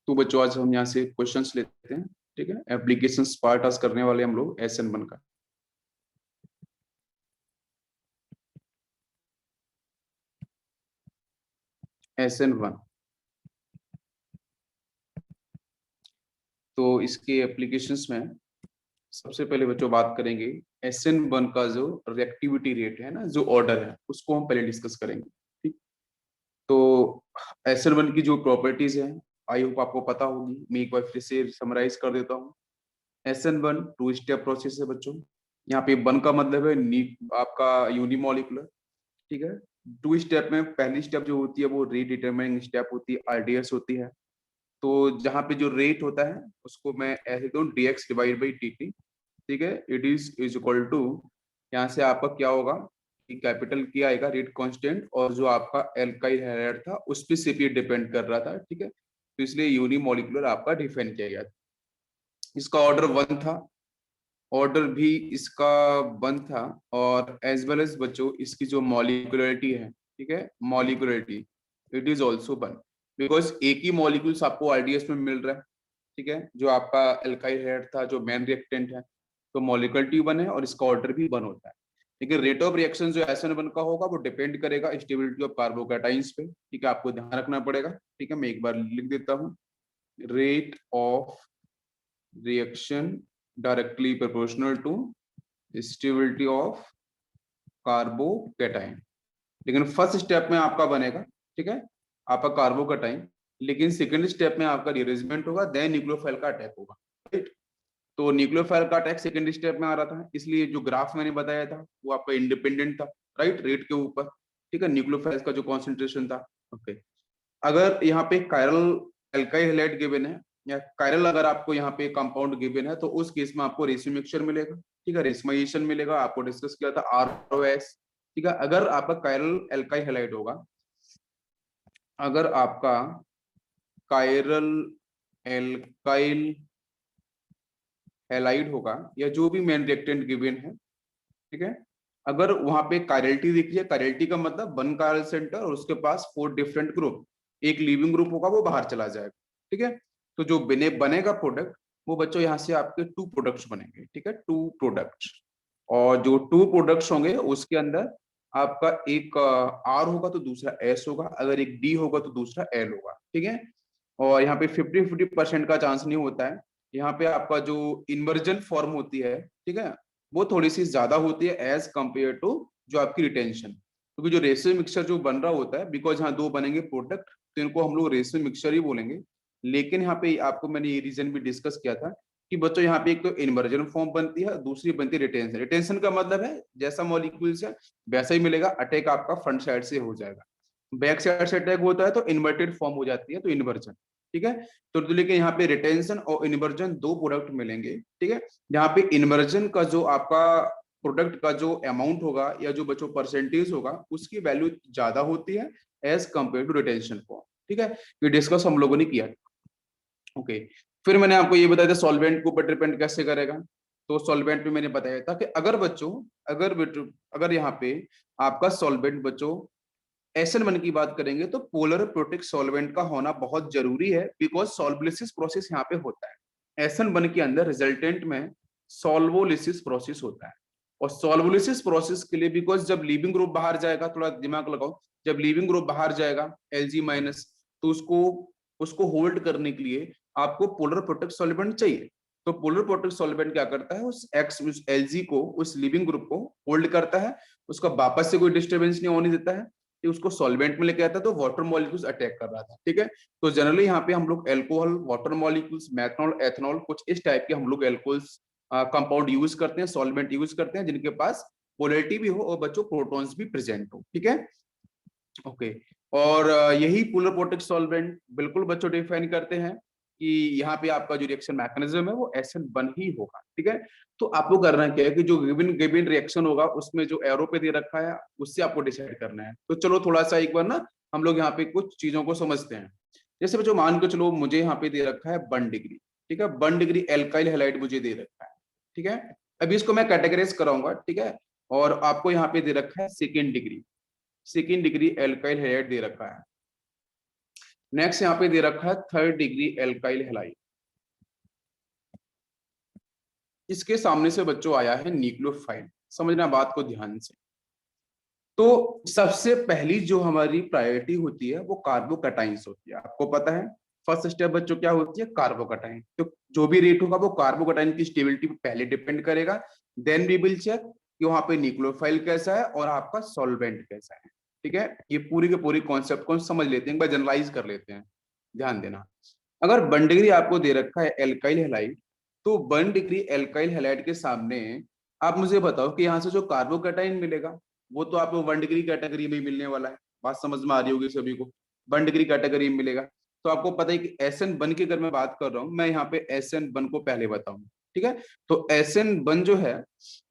तो बच्चों आज हम यहाँ से क्वेश्चंस लेते हैं। ठीक है, एप्लीकेशंस पार्ट आज करने वाले हम लोग SN1 का। SN1 तो इसके एप्लीकेशंस में सबसे पहले बच्चों बात करेंगे SN1 का जो रिएक्टिविटी रेट है ना, जो ऑर्डर है उसको हम पहले डिस्कस करेंगे। ठीक, तो SN1 की जो प्रॉपर्टीज है आई होप आपको पता होगी, मैं एक बार फिर से समराइज कर देता हूँ। SN1 टू स्टेप प्रोसेस है बच्चों। यहाँ पे वन का मतलब है आपका यूनिमोलिकुलर। ठीक है, टू स्टेप में पहली स्टेप जो होती है वो रीडिटरमिनिंग स्टेप होती है, RDS होती है। तो जहाँ पे जो रेट होता है उसको मैं ऐसे लिखता हूँ dx डिवाइड बाई dt। ठीक है, इट इज इक्वल टू, यहाँ से आपका क्या होगा कि कैपिटल क्या आएगा रेट कांस्टेंट, और जो आपका एल्काइल हैलाइड था उस पे से भी डिपेंड कर रहा था। ठीक है, तो इसलिए यूनिमोलिकुलर आपका डिफाइन किया गया था। इसका ऑर्डर 1 था, ऑर्डर भी इसका 1 था, और एज वेल एज बच्चों इसकी जो मॉलिक्यूलरिटी है, ठीक है, molecularity it is also 1, because एक ही मॉलिक्यूल्स आपको RDS में मिल रहा है। ठीक है, जो आपका एल्काइल हेड था जो मेन रिएक्टेंट है, तो मॉलिक्यूलरिटी 1 है और इसका ऑर्डर भी 1 होता है। लेकिन रेट ऑफ रिएक्शन जो SN1 का होगा वो डिपेंड करेगा स्टेबिलिटी ऑफ कार्बोकैटाइंस पे। ठीक है, आपको ध्यान रखना पड़ेगा। ठीक है, मैं एक बार लिख देता हूँ, rate of reaction directly proportional to stability of carbocation. लेकिन फर्स्ट स्टेप में आपका बनेगा, ठीक है, आपका कार्बोकैटाइन, लेकिन सेकंड स्टेप में आपका रीअरेंजमेंट होगा, देन न्यूक्लियोफाइल का अटैक होगा। राइट, तो न्यूक्लियोफाइल का अटैक सेकंड स्टेप में आ रहा था, इसलिए जो ग्राफ मैंने बताया था वो आपका इंडिपेंडेंट था, राइट, रेट के ऊपर। ठीक है, न्यूक्लियोफाइल का जो कॉन्सेंट्रेशन था। ओके, अगर यहाँ पे कायरल एल्काइल हैलाइड गिवन है या कायरल अगर आपको यहाँ पे कंपाउंड गिवन है, तो उस केस में आपको रेशियो मिक्सचर मिलेगा। ठीक है, रेशमाइजेशन मिलेगा, आपको डिस्कस किया था ROS। ठीक है, अगर आपका कायरल एल्काइल हैलाइड होगा, अगर आपका कायरल एल्काइल हैलाइड होगा या जो भी मेन रिएक्टेंट गिवन है, ठीक है, अगर वहां पे कायरलिटी दिख रही है, कायरलिटी का मतलब 1 कायरल सेंटर और उसके पास 4 डिफरेंट ग्रुप, एक लीविंग ग्रुप होगा वो बाहर चला जाएगा। ठीक है, तो जो बनेगा प्रोडक्ट, वो बच्चों यहाँ से आपके 2 प्रोडक्ट्स बनेंगे। ठीक है, 2 प्रोडक्ट्स, और जो 2 प्रोडक्ट्स होंगे उसके अंदर आपका एक R होगा तो दूसरा S होगा, अगर एक D होगा तो दूसरा L होगा। ठीक है, और यहाँ पे 50-50% का चांस नहीं होता है। यहाँ पे आपका जो इन्वर्जन फॉर्म होती है, ठीक है, वो थोड़ी सी ज्यादा होती है एज कंपेयर टू जो आपकी रिटेंशन, क्योंकि जो रेशियो मिक्सचर जो बन रहा होता है, बिकॉज यहाँ 2 बनेंगे प्रोडक्ट, तो इनको हम लोग रेशियो मिक्सचर ही बोलेंगे। लेकिन यहाँ पे आपको मैंने ये रीजन भी डिस्कस किया था कि बच्चों यहाँ पे एक तो इन्वर्जन फॉर्म बनती है, दूसरी बनती है रिटेंशन। रिटेंशन का मतलब है जैसा मॉलिक्यूल्स है वैसा ही मिलेगा, अटैक आपका फ्रंट साइड से हो जाएगा। बैक साइड से अटैक होता है तो इन्वर्टेड फॉर्म हो जाती है, तो इन्वर्जन। ठीक है, तो लेकिन यहाँ पे रिटेंशन और इन्वर्जन 2 प्रोडक्ट मिलेंगे। ठीक है, यहाँ पे इन्वर्जन का जो आपका प्रोडक्ट का जो अमाउंट होगा या जो बच्चों परसेंटेज होगा उसकी वैल्यू ज्यादा होती है as compare to retention form. ठीक है, ये डिस्कस हम लोगों ने किया। ओके, फिर मैंने आपको ये बताया था सॉल्वेंट के ऊपर डिपेंड कैसे करेगा। तो सॉल्वेंट में मैंने बताया था कि अगर बच्चों, अगर यहाँ पे आपका सॉल्वेंट बच्चों SN1 की बात करेंगे तो पोलर प्रोटिक सॉल्वेंट का होना बहुत जरूरी है, बिकॉज सॉल्वोलिसिस प्रोसेस यहाँ पे होता है। SN1 के अंदर रिजल्टेंट में सॉल्वोलिसिस प्रोसेस होता है, और सॉल्वोलिसिस प्रोसेस के लिए, बिकॉज जब लीविंग ग्रुप बाहर जाएगा, थोड़ा दिमाग लगाओ, जब लीविंग ग्रुप बाहर जाएगा Lg-, तो उसको उसको होल्ड करने के लिए आपको पोलर प्रोटिक सॉल्वेंट चाहिए। तो पोलर प्रोटिक सॉल्वेंट क्या करता है, उस Lg को, उस लिविंग ग्रुप को होल्ड करता है, उसका वापस से कोई डिस्टर्बेंस नहीं होने देता है, उसको सॉल्वेंट में लेके आता, तो वाटर मॉलिक्यूल्स अटैक कर रहा था। ठीक है, तो जनरली यहाँ पे हम लोग alcohol, water molecules, methanol, ethanol, कुछ इस टाइप के हम लोग एल्कोहल्स कंपाउंड यूज करते हैं, सॉल्वेंट यूज करते हैं जिनके पास पोलैरिटी भी हो और बच्चों प्रोटॉन्स भी प्रेजेंट हो। ठीक है, ओके, और यही पोलर प्रोटिक सॉल्वेंट बिल्कुल बच्चों डिफाइन करते हैं कि यहाँ पे आपका जो रिएक्शन मैकेनिज्म है वो SN1 ही होगा। ठीक है, तो आपको करना क्या है कि जो गिवन गिवन रिएक्शन होगा उसमें जो एरो पे दे रखा है उससे आपको डिसाइड करना है। तो चलो थोड़ा सा एक बार ना हम लोग यहाँ पे कुछ चीजों को समझते हैं। जैसे बच्चों मान के चलो मुझे यहाँ पे दे रखा है 1 डिग्री। ठीक है, 1 डिग्री एल्काइल हैलाइड मुझे दे रखा है। ठीक है, अभी इसको मैं कैटेगराइज कराऊंगा। ठीक है, और आपको यहाँ पे दे रखा है सेकेंड डिग्री एल्काइल हैलाइड दे रखा है। नेक्स्ट यहाँ पे दे रखा है 3rd डिग्री एल्काइल हैलाइड। इसके सामने से बच्चों आया है न्यूक्लियोफाइल। समझना बात को ध्यान से। तो सबसे पहली जो हमारी प्रायोरिटी होती है वो कार्बोकैटाइंस होती है। आपको पता है फर्स्ट स्टेप बच्चों क्या होती है, कार्बोकैटाइन। तो जो भी रेट होगा वो कार्बोकैटाइन की स्टेबिलिटी पे पहले डिपेंड करेगा। देन वी विल चेक कि वहां पे न्यूक्लियोफाइल कैसा है और आपका सॉल्वेंट कैसा है। ठीक है, ये पूरी के पूरी कॉन्सेप्ट को समझ लेते हैं, एक बार जनरलाइज कर लेते हैं। ध्यान देना, अगर 1 डिग्री आपको दे रखा है एल्काइल हैलाइड, तो 1 डिग्री एल्काइल हैलाइड के सामने आप मुझे बताओ कि यहाँ से जो कार्बोकैटाइन मिलेगा वो तो आपको 1 डिग्री कैटेगरी में ही मिलने वाला है। बात समझ में आ रही होगी सभी को, 1 डिग्री कैटेगरी में मिलेगा। तो आपको पता है कि SN1 की अगर मैं बात कर रहा हूँ, मैं यहाँ पे SN1 को पहले बताऊंगा। ठीक है, तो SN1 जो है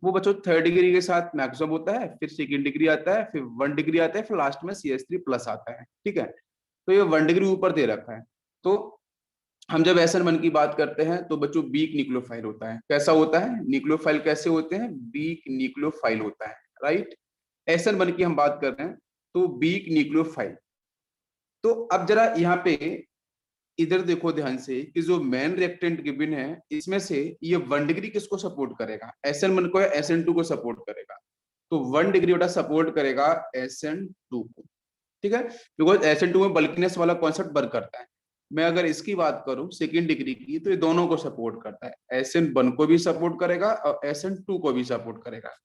वो बच्चों 3rd डिग्री के साथ मैक्सिमम होता है, फिर 2nd डिग्री आता है, फिर 1 डिग्री आता है, फिर लास्ट में CH3 प्लस आता है। ठीक है, तो ये 1 डिग्री ऊपर दे रखा है। तो हम जब SN1 की बात करते हैं तो बच्चों वीक न्यूक्लियोफाइल होता है। कैसा होता है न्यूक्लियोफाइल, कैसे होते हैं, वीक न्यूक्लियोफाइल होता है। राइट, SN1 की हम बात कर रहे हैं तो वीक न्यूक्लियोफाइल। तो अब जरा यहाँ पे इधर देखो ध्यान से कि जो मेन रिएक्टेंट गिवन है इसमें से ये 1 डिग्री किसको सपोर्ट करेगा, SN1 को या SN2 को सपोर्ट करेगा। तो 1 डिग्री बेटा सपोर्ट करेगा SN2 को। ठीक है, बिकॉज SN2 में बल्किनेस वाला कॉन्सेप्ट वर्क करता है। मैं अगर इसकी बात करूं 2nd डिग्री की, तो ये दोनों को सपोर्ट करता है, SN1 को भी सपोर्ट करेगा और SN2 को भी सपोर्ट करेगा।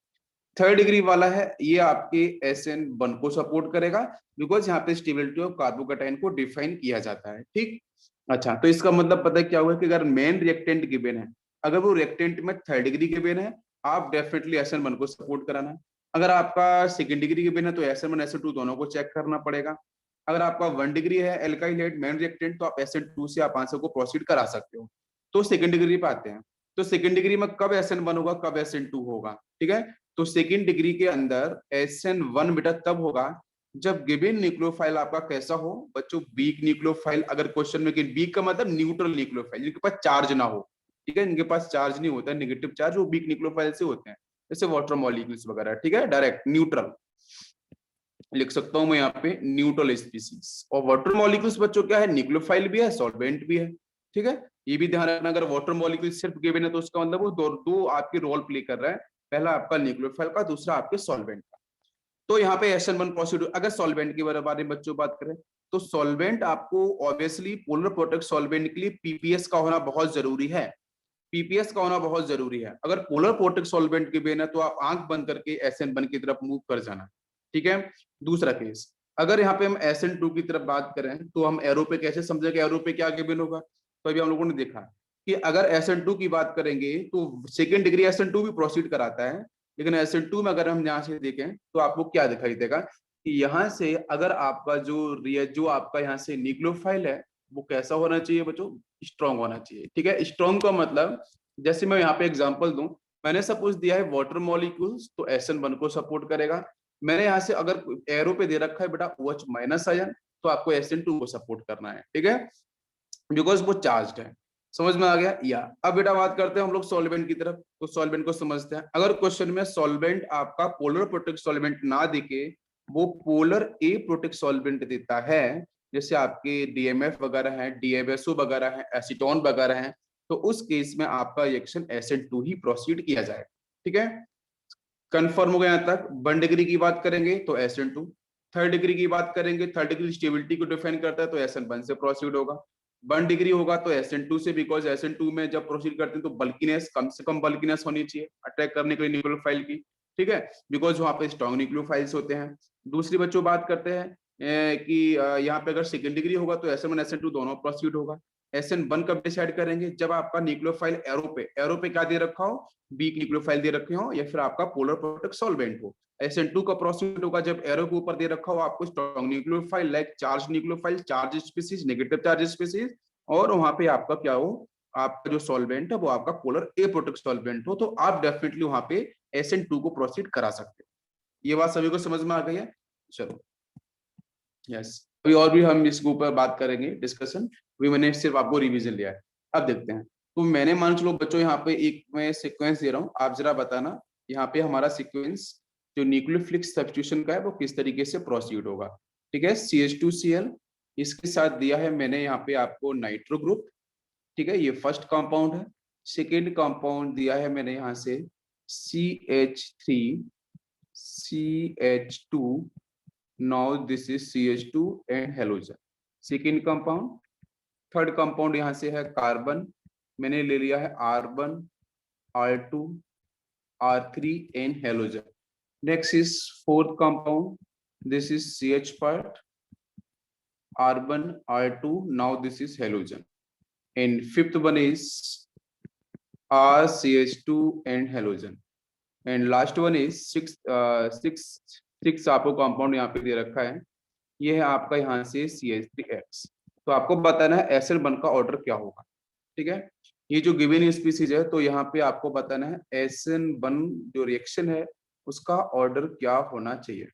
3rd डिग्री वाला है ये आपके SN1 को सपोर्ट करेगा, बिकॉज यहाँ पे स्टेबिलिटी ऑफ कार्बोकैटाइन को डिफाइन किया जाता है। ठीक, अच्छा, तो इसका मतलब पता है क्या हुआ कि अगर मेन रिएक्टेंट गिवन है, अगर वो रिएक्टेंट में 3rd डिग्री गिवन है, आप डेफिनेटली SN1 को सपोर्ट कराना है। अगर आपका 2nd डिग्री गिवन है तो SN1 SN2 दोनों को चेक करना पड़ेगा। अगर आपका 1 डिग्री है एल्काइल हेड मेन रिएक्टेंट, तो आप SN2 से आप आंसर को प्रोसीड करा सकते हो। तो 2nd डिग्री पे आते हैं, तो 2nd डिग्री में कब SN1 होगा, कब SN2 होगा। ठीक है, तो 2nd डिग्री के अंदर SN1 बेटा तब होगा जब गिवन न्यूक्लियोफाइल आपका कैसा हो बच्चों, वीक न्यूक्लियोफाइल। अगर क्वेश्चन में वीक का मतलब न्यूट्रल न्यूक्लियोफाइल, जिनके पास चार्ज ना हो। ठीक है, इनके पास चार्ज नहीं होता है, नेगेटिव चार्ज, वो वीक न्यूक्लियोफाइल से होते हैं, जैसे वाटर मॉलिक्यूल्स वगैरह। ठीक है, डायरेक्ट न्यूट्रल लिख सकता हूं मैं यहाँ पे, न्यूट्रल स्पीसीज। और वाटर मॉलिक्यूल्स बच्चों क्या है, न्यूक्लियोफाइल भी है, सॉल्वेंट भी है। ठीक है, ये भी ध्यान रखना, अगर वाटर मॉलिक्यूल सिर्फ गिवन है तो उसका मतलब वो दो आपके रोल प्ले कर रहा है, पहला आपका न्यूक्लियोफाइल का, दूसरा आपके सॉल्वेंट का। तो यहाँ पे SN1 प्रोसीड्यूर, अगर सॉल्वेंट के बारे में बच्चों बात करें तो सॉल्वेंट आपको ऑब्वियसली पोलर प्रोटेक्ट सॉल्वेंट के लिए PPS का होना बहुत जरूरी है। PPS का होना बहुत जरूरी है। अगर पोलर प्रोटेक्ट सॉल्वेंट के बिना तो आप आंख बंद करके SN1 की तरफ मूव कर जाना। ठीक है, दूसरा केस, अगर यहाँ पे हम SN2 की तरफ बात करें तो हम एरो पे कैसे समझे कि एरो पे क्या गिवन होगा। तो अभी हम लोगों ने देखा कि अगर SN2 की बात करेंगे तो 2nd डिग्री SN2 भी प्रोसीड कराता है, लेकिन SN2 में अगर हम यहाँ से देखें तो आपको क्या दिखाई देगा कि यहाँ से अगर आपका जो आपका यहाँ से न्यूक्लियोफाइल है वो कैसा होना चाहिए बच्चों, स्ट्रॉन्ग होना चाहिए। ठीक है, स्ट्रॉन्ग का मतलब जैसे मैं यहाँ पे एग्जांपल दूं, मैंने सपोज दिया है वाटर मॉलिक्यूल्स तो SN1 को सपोर्ट करेगा। मैंने यहाँ से अगर एरो पे दे रखा है बेटा OH माइनस आयन, तो आपको SN2 को सपोर्ट करना है। ठीक है, बिकॉज वो चार्ज है। समझ में आ गया या। अब बेटा बात करते हैं हम लोग सॉल्वेंट की तरफ, तो सॉल्वेंट को समझते हैं। अगर क्वेश्चन में सॉल्वेंट आपका पोलर प्रोटेक्ट सॉल्वेंट ना दिखे, वो पोलर ए प्रोटेक्ट सॉल्वेंट देता है, जैसे आपके DMF वगैरह है, DMSO वगैरह है, एसीटोन वगैरह है, तो उस केस में आपका रिएक्शन SN2 ही प्रोसीड किया जाए। ठीक है, कंफर्म हो गया यहाँ तक। 1 डिग्री की बात करेंगे तो SN2, 3rd डिग्री की बात करेंगे, 3rd डिग्री स्टेबिलिटी को डिफाइन करता है तो SN1 से प्रोसीड होगा। 1 डिग्री होगा तो SN2 से, बिकॉज SN2 में जब प्रोसीड करते हैं तो बल्कीनेस, कम से कम बल्कीनेस होनी चाहिए अटैक करने के लिए न्यूक्लियोफाइल की। ठीक है, बिकॉज वहां पे स्ट्रॉन्ग न्यूक्लियोफाइल्स होते हैं। दूसरी बच्चों बात करते हैं कि यहाँ पे अगर 2nd डिग्री होगा तो SN1 SN2 दोनों प्रोसीड होगा। SN1 कब डिसाइड करेंगे, जब आपका न्यूक्लियोफाइल एरो पे क्या दे रखा हो, वीक न्यूक्लियोफाइल दे रखे हो, या फिर आपका पोलर प्रोटेक्ट सॉल्वेंट हो। SN2 का प्रोसीड होगा जब एरो के ऊपर दे रखा हो आपको strong nucleophile, like charge nucleophile, charge species, negative charge species, और वहां पे आपका क्या हो, आपका जो सॉल्वेंट है वो आपका पोलर ए प्रोटेक्ट सॉल्वेंट हो, तो आप डेफिनेटली वहां पे SN2 को प्रोसीड करा सकते हो। ये बात सभी को समझ में आ गई है। चलो, यस, अभी और भी हम इसके ऊपर बात करेंगे, डिस्कशन, अभी मैंने सिर्फ आपको रिवीजन लिया है। अब देखते हैं, तो मैंने मान चलो बच्चों यहाँ पे एक मैं सीक्वेंस दे रहा हूँ, आप जरा बताना यहाँ पे हमारा सीक्वेंस जो न्यूक्लियोफिलिक सब्स्टिट्यूशन का है वो किस तरीके से प्रोसीड होगा। ठीक है, CH2Cl इसके साथ दिया है मैंने यहाँ पे आपको नाइट्रो ग्रुप, ठीक है, ये फर्स्ट कंपाउंड है। सेकेंड कंपाउंड दिया है मैंने यहाँ से CH3CH2, now this is CH2 and halogen, second compound. Third compound यहाँ से है कार्बन, मैंने ले लिया है R1R2R3 and halogen. Next is fourth compound, this is CH part, R1R2, now this is halogen, and fifth one is RCH2 and halogen, and last one is six आपको compound यहाँ पे दे रखा है, ये है आपका यहाँ से CH3X। तो आपको बताना है SN1 का ऑर्डर क्या होगा, ठीक है। ये जो गिवन स्पीसीज है तो यहाँ पे आपको बताना है SN1 जो रिएक्शन है उसका ऑर्डर क्या होना चाहिए।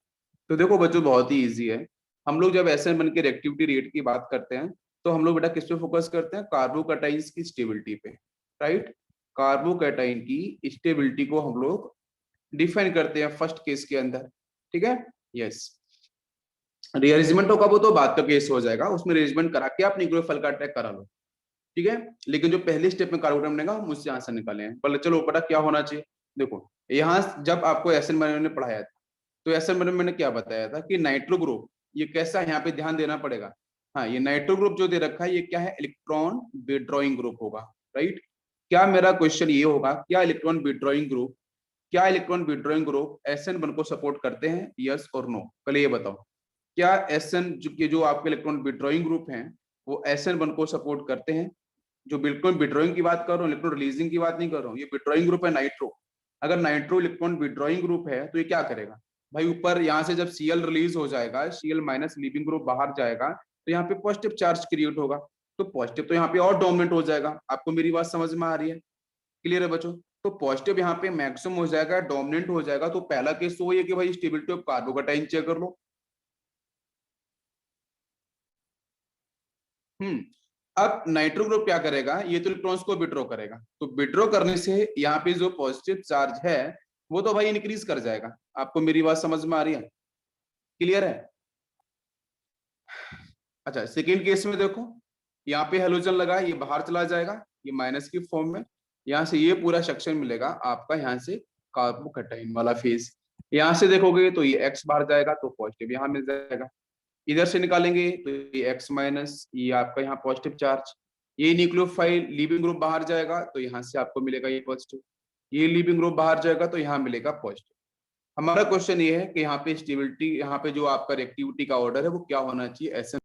तो देखो बच्चों बहुत ही इजी है, हम लोग जब SN1 के रिएक्टिविटी रेट की बात करते हैं तो हम लोग बेटा किस पे फोकस करते हैं, कार्बोकैटाइंस की स्टेबिलिटी पे, राइट। कार्बोकैटाइन की स्टेबिलिटी को हम लोग डिफाइन करते हैं फर्स्ट केस के अंदर, ठीक है। यस, रीअरेंजमेंट होगा वो तो बात का केस हो जाएगा, उसमें रीअरेंजमेंट करा के आप न्यूक्लियोफाइल का अटैक करा लो, ठीक है। लेकिन जो पहले स्टेप में कार्बोकैटाइन बनेगा हम उससे आंसर निकाले हैं। पहले चलो बेटा क्या होना चाहिए, देखो यहाँ जब आपको SN1 ने पढ़ाया था तो SN1 में मैंने क्या बताया था कि नाइट्रो ग्रुप ये कैसा है, यहाँ पे ध्यान देना पड़ेगा। हाँ, ये नाइट्रो ग्रुप जो दे रखा है ये क्या है, इलेक्ट्रॉन विड्रॉइंग ग्रुप होगा, राइट। क्या मेरा क्वेश्चन ये होगा, क्या इलेक्ट्रॉन विड्रॉइंग ग्रुप, क्या इलेक्ट्रॉन विड्रॉइंग ग्रुप SN1 को सपोर्ट करते हैं, यस और नो, पहले ये बताओ। क्या SN जो आपके इलेक्ट्रॉन विड्रॉइंग ग्रुप हैं वो SN1 को सपोर्ट करते हैं? जो बिल्कुल विड्रॉइंग की बात कर रहा हूँ, इलेक्ट्रॉन रिलीजिंग की बात नहीं कर रहा हूँ, ये विड्रॉइंग ग्रुप है नाइट्रो। अगर नाइट्रो इलेक्ट्रॉन विड्रॉइंग ग्रुप है तो ये क्या करेगा भाई, ऊपर यहाँ से जब Cl रिलीज हो जाएगा, Cl माइनस लीविंग ग्रुप बाहर जाएगा तो यहाँ पे पॉजिटिव चार्ज क्रिएट होगा, तो पॉजिटिव तो यहाँ पे और डोमिनेंट हो जाएगा। आपको मेरी बात समझ में आ रही है, क्लियर है बच्चों। तो पॉजिटिव यहाँ पे मैक्सिमम हो जाएगा, डोमिनेंट हो जाएगा। तो पहला केस तो ये कि भाई स्टेबिलिटी ऑफ कार्बोकैटाइन चेक कर लो। अब नाइट्रो ग्रुप क्या करेगा, ये तो इलेक्ट्रॉन्स को विड्रॉ करेगा, तो विड्रॉ करने से यहाँ पे जो पॉजिटिव चार्ज है वो तो भाई इंक्रीज कर जाएगा। आपको मेरी बात समझ में आ रही है, क्लियर है। अच्छा, सेकेंड केस में देखो यहाँ पे हेलोजन लगा, ये बाहर चला जाएगा, ये माइनस की फॉर्म में, यहाँ से ये पूरा सेक्शन मिलेगा आपका, यहाँ से कार्बोकैटाइन वाला फेज। यहाँ से देखोगे तो ये एक्स बाहर जाएगा तो पॉजिटिव यहाँ मिल जाएगा, इधर से निकालेंगे तो ये एक्स माइनस, ये आपका यहाँ पॉजिटिव चार्ज, ये न्यूक्लियोफाइल लीविंग ग्रुप बाहर जाएगा तो यहाँ से आपको मिलेगा ये पॉजिटिव, ये लीविंग ग्रुप बाहर जाएगा तो यहाँ मिलेगा पॉजिटिव। हमारा क्वेश्चन ये है कि यहाँ पे स्टेबिलिटी, यहाँ पे जो आपका रिएक्टिविटी का ऑर्डर है वो क्या होना चाहिए, ऐसे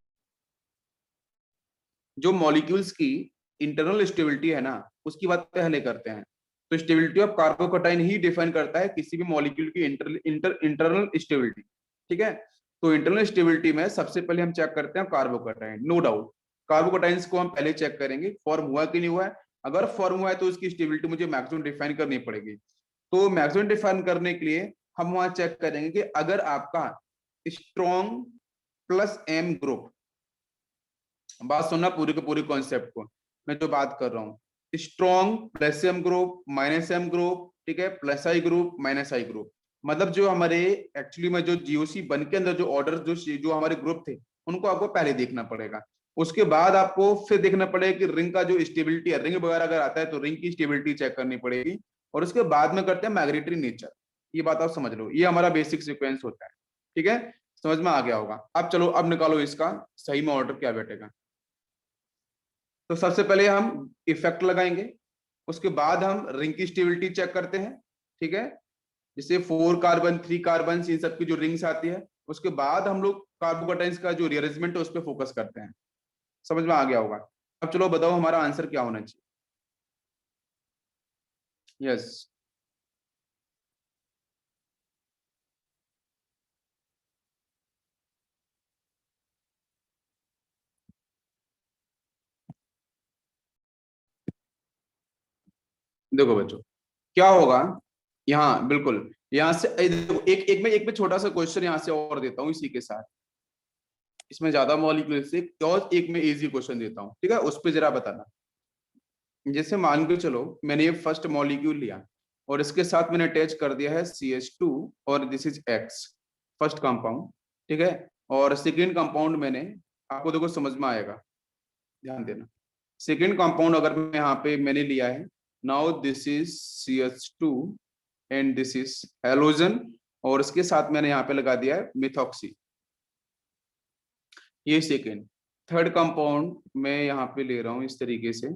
जो मॉलिक्यूल्स की इंटरनल स्टेबिलिटी है ना उसकी बात पहले करते हैं। तो stability of carbocation he define करता है किसी भी मॉलिक्यूल की इंटरनल स्टेबिलिटी, ठीक है। तो इंटरनल स्टेबिलिटी में सबसे पहले हम चेक करते हैं कार्बोकैटाइन, नो डाउट कार्बोकैटाइंस को हम पहले चेक करेंगे फॉर्म हुआ कि नहीं हुआ है। अगर फॉर्म हुआ है तो उसकी स्टेबिलिटी मुझे मैक्सिमम डिफाइन करनी पड़ेगी। तो मैक्सिमम डिफाइन करने के लिए हम वहां चेक करेंगे कि अगर आपका स्ट्रॉन्ग प्लस एम ग्रुप, बात सुनना पूरी के पूरी कॉन्सेप्ट को, मैं जो बात कर रहा हूँ, strong plus M group minus M group, ठीक है, plus I group minus I group, मतलब जो हमारे एक्चुअली में जो जीओसी बन के अंदर जो ऑर्डर जो हमारे ग्रुप थे उनको आपको पहले देखना पड़ेगा। उसके बाद आपको फिर देखना पड़ेगा कि रिंग का जो स्टेबिलिटी है, रिंग वगैरह अगर आता है तो रिंग की स्टेबिलिटी चेक करनी पड़ेगी, और उसके बाद में करते हैं माइग्रेटरी नेचर। ये बात आप समझ लो, ये हमारा बेसिक सीक्वेंस होता है, ठीक है, समझ में आ गया होगा। अब चलो अब निकालो इसका सही में ऑर्डर क्या बैठेगा। तो सबसे पहले हम इफेक्ट लगाएंगे, उसके बाद हम रिंग की स्टेबिलिटी चेक करते हैं, ठीक है, जैसे 4 कार्बन 3 कार्बन इन सब की जो रिंग्स आती है। उसके बाद हम लोग कार्बोकैटाइंस का जो रीअरेंजमेंट है उस पर फोकस करते हैं। समझ में आ गया होगा। अब चलो बताओ हमारा आंसर क्या होना चाहिए। यस, देखो बच्चों क्या होगा, यहाँ बिल्कुल यहाँ से देखो एक में छोटा सा क्वेश्चन यहाँ से और देता हूँ इसी के साथ, इसमें ज्यादा मॉलिक्यूल से और एक में इजी क्वेश्चन देता हूँ, ठीक है, उस पर जरा बताना। जैसे मान के चलो मैंने ये फर्स्ट मॉलिक्यूल लिया और इसके साथ मैंने अटैच कर दिया है CH2 और this is X first compound, ठीक है, और सेकेंड कंपाउंड मैंने आपको देखो समझ में आएगा, ध्यान देना। सेकेंड कंपाउंड अगर मैं यहाँ पे मैंने लिया है, now this is CH2 and this is halogen, और इसके साथ मैंने यहाँ पे लगा दिया है मिथॉक्सी, ये सेकेंड। थर्ड कंपाउंड मैं यहाँ पे ले रहा हूँ इस तरीके से,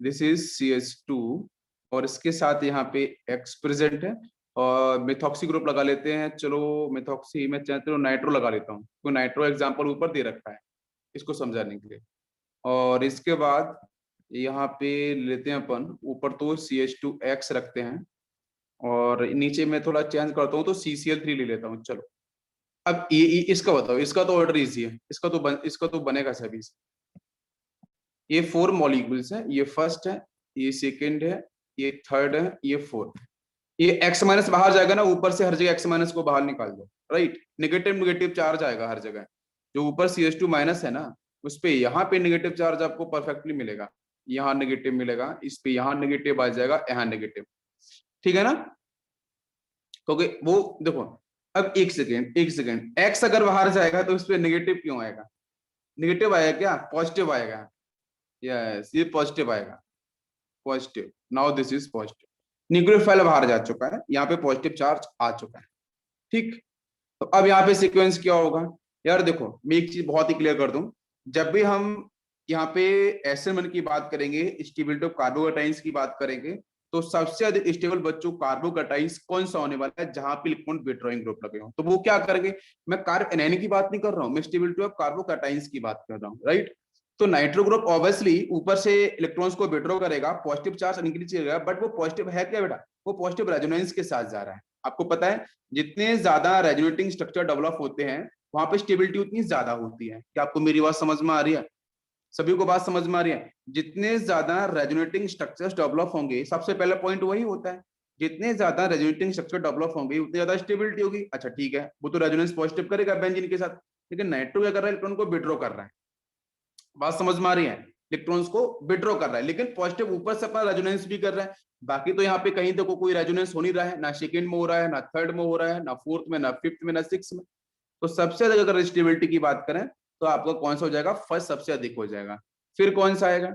दिस इज CH2 और इसके साथ यहाँ पे X प्रेजेंट है, और मिथॉक्सी ग्रुप लगा लेते हैं। चलो मिथॉक्सी में चलो नाइट्रो लगा लेता हूँ, तो नाइट्रो एग्जाम्पल ऊपर दे रखा है इसको समझाने के लिए। और इसके बाद यहाँ पे लेते हैं अपन, ऊपर तो CH2X रखते हैं, और नीचे में थोड़ा चेंज करता हूँ तो CCl3 ले लेता हूँ। चलो अब ये इसका बताओ, इसका तो ऑर्डर इजी है, इसका तो बनेगा सभी से। ये 4 मॉलिक्यूल्स है, ये फर्स्ट है, ये सेकंड है, ये थर्ड है, ये फोर्थ। ये X माइनस बाहर जाएगा ना, ऊपर से हर जगह X माइनस को बाहर निकाल दो, राइट। नेगेटिव नेगेटिव चार्ज आएगा हर जगह, जो ऊपर CH2 माइनस है ना, उस पे यहाँ पे नेगेटिव चार्ज आपको परफेक्टली मिलेगा, यहाँ नेगेटिव मिलेगा, इस पे यहाँ नेगेटिव आ जाएगा, यहाँ नेगेटिव, ठीक है ना। क्योंकि वो देखो, अब एक सेकेंड, X अगर बाहर जाएगा तो उस पर नेगेटिव क्यों आएगा? नेगेटिव आएगा क्या? पॉजिटिव आएगा। यस, ये पॉजिटिव आएगा, positive. Now this is positive, nucleophile बाहर जा चुका है, यहाँ पे पॉजिटिव चार्ज आ चुका है, ठीक। तो अब यहाँ पे सीक्वेंस क्या होगा यार? देखो मैं एक चीज बहुत ही क्लियर कर दूं, जब भी हम यहाँ पे SN1 की बात करेंगे, स्टेबिलिटी ऑफ कार्बोकैटायंस की बात करेंगे, तो सबसे अधिक स्टेबल बच्चों कार्बोकैटायंस कौन सा होने वाला है? जहां पे इलेक्ट्रॉन विथड्रॉइंग ग्रुप लगे हो, तो वो क्या करेंगे? मैं कार्ब एनायन की बात नहीं कर रहा हूँ, मैं स्टेबिलिटी ऑफ कार्बोकैटायंस की बात कर रहा हूँ, राइट। तो नाइट्रो ग्रुप ऑब्वियसली ऊपर से इलेक्ट्रॉन्स को विथड्रॉ करेगा, पॉजिटिव चार्ज इंक्रीज करेगा, बट वो पॉजिटिव है क्या बेटा? वो पॉजिटिव रेजोनेंस के साथ जा रहा है। आपको पता है जितने ज्यादा रेजोनेटिंग स्ट्रक्चर डेवलप होते हैं, वहां पे स्टेबिलिटी उतनी ज्यादा होती है। क्या आपको मेरी बात समझ में आ रही है? सभी को बात समझ में आ रही है? जितने ज्यादा रेजोनेटिंग स्ट्रक्चर्स डेवलप होंगे, सबसे पहला पॉइंट वही होता है, जितने ज्यादा रेजोनेटिंग स्ट्रक्चर डेवलप होंगे उतनी ज्यादा स्टेबिलिटी होगी। अच्छा ठीक है, वो तो रेजोनेंस पॉजिटिव करेगा बेंजीन के साथ, लेकिन नाइट्रो क्या कर रहा है? इलेक्ट्रॉन को विथड्रॉ कर रहा है। बात समझ में आ रही है? इलेक्ट्रॉन्स को विथड्रॉ कर रहा है, लेकिन पॉजिटिव ऊपर से अपना रेजोनेंस भी कर रहा है। बाकी तो यहाँ पे कहीं तो कोई रेजोनेंस हो नहीं रहा है, ना सेकंड में हो रहा है, ना थर्ड में हो रहा है, ना फोर्थ में, ना फिफ्थ में, ना सिक्स में। तो सबसे अधिक अगर स्टेबिलिटी की बात करें तो आपका कौन सा हो जाएगा? फर्स्ट सबसे अधिक हो जाएगा। फिर कौन सा आएगा?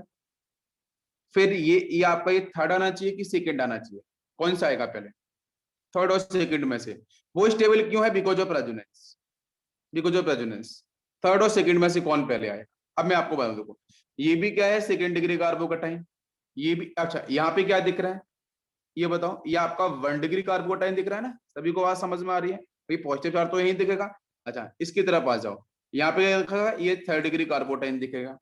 फिर ये आपका ये थर्ड आना चाहिए कि सेकंड आना चाहिए? कौन सा आएगा पहले? थर्ड और सेकंड में से। वो स्टेबल क्यों है? Because of resonance, because of resonance. Third और सेकंड में से कौन पहले आएगा? अब मैं आपको बता दूं, देखो ये भी क्या है? Second degree carbocation. ये भी, अच्छा यहाँ पे क्या दिख रहा है ये बताओ? ये आपका 1 डिग्री कार्बोकैटायन दिख रहा है ना? सभी को बात समझ में आ रही है? भाई पॉजिटिव चार्ज तो यही दिखेगा। अच्छा इसकी तरफ आ जाओ, यहाँ पे दिखेगा ये 3rd डिग्री कार्बोकैटायन दिखेगा।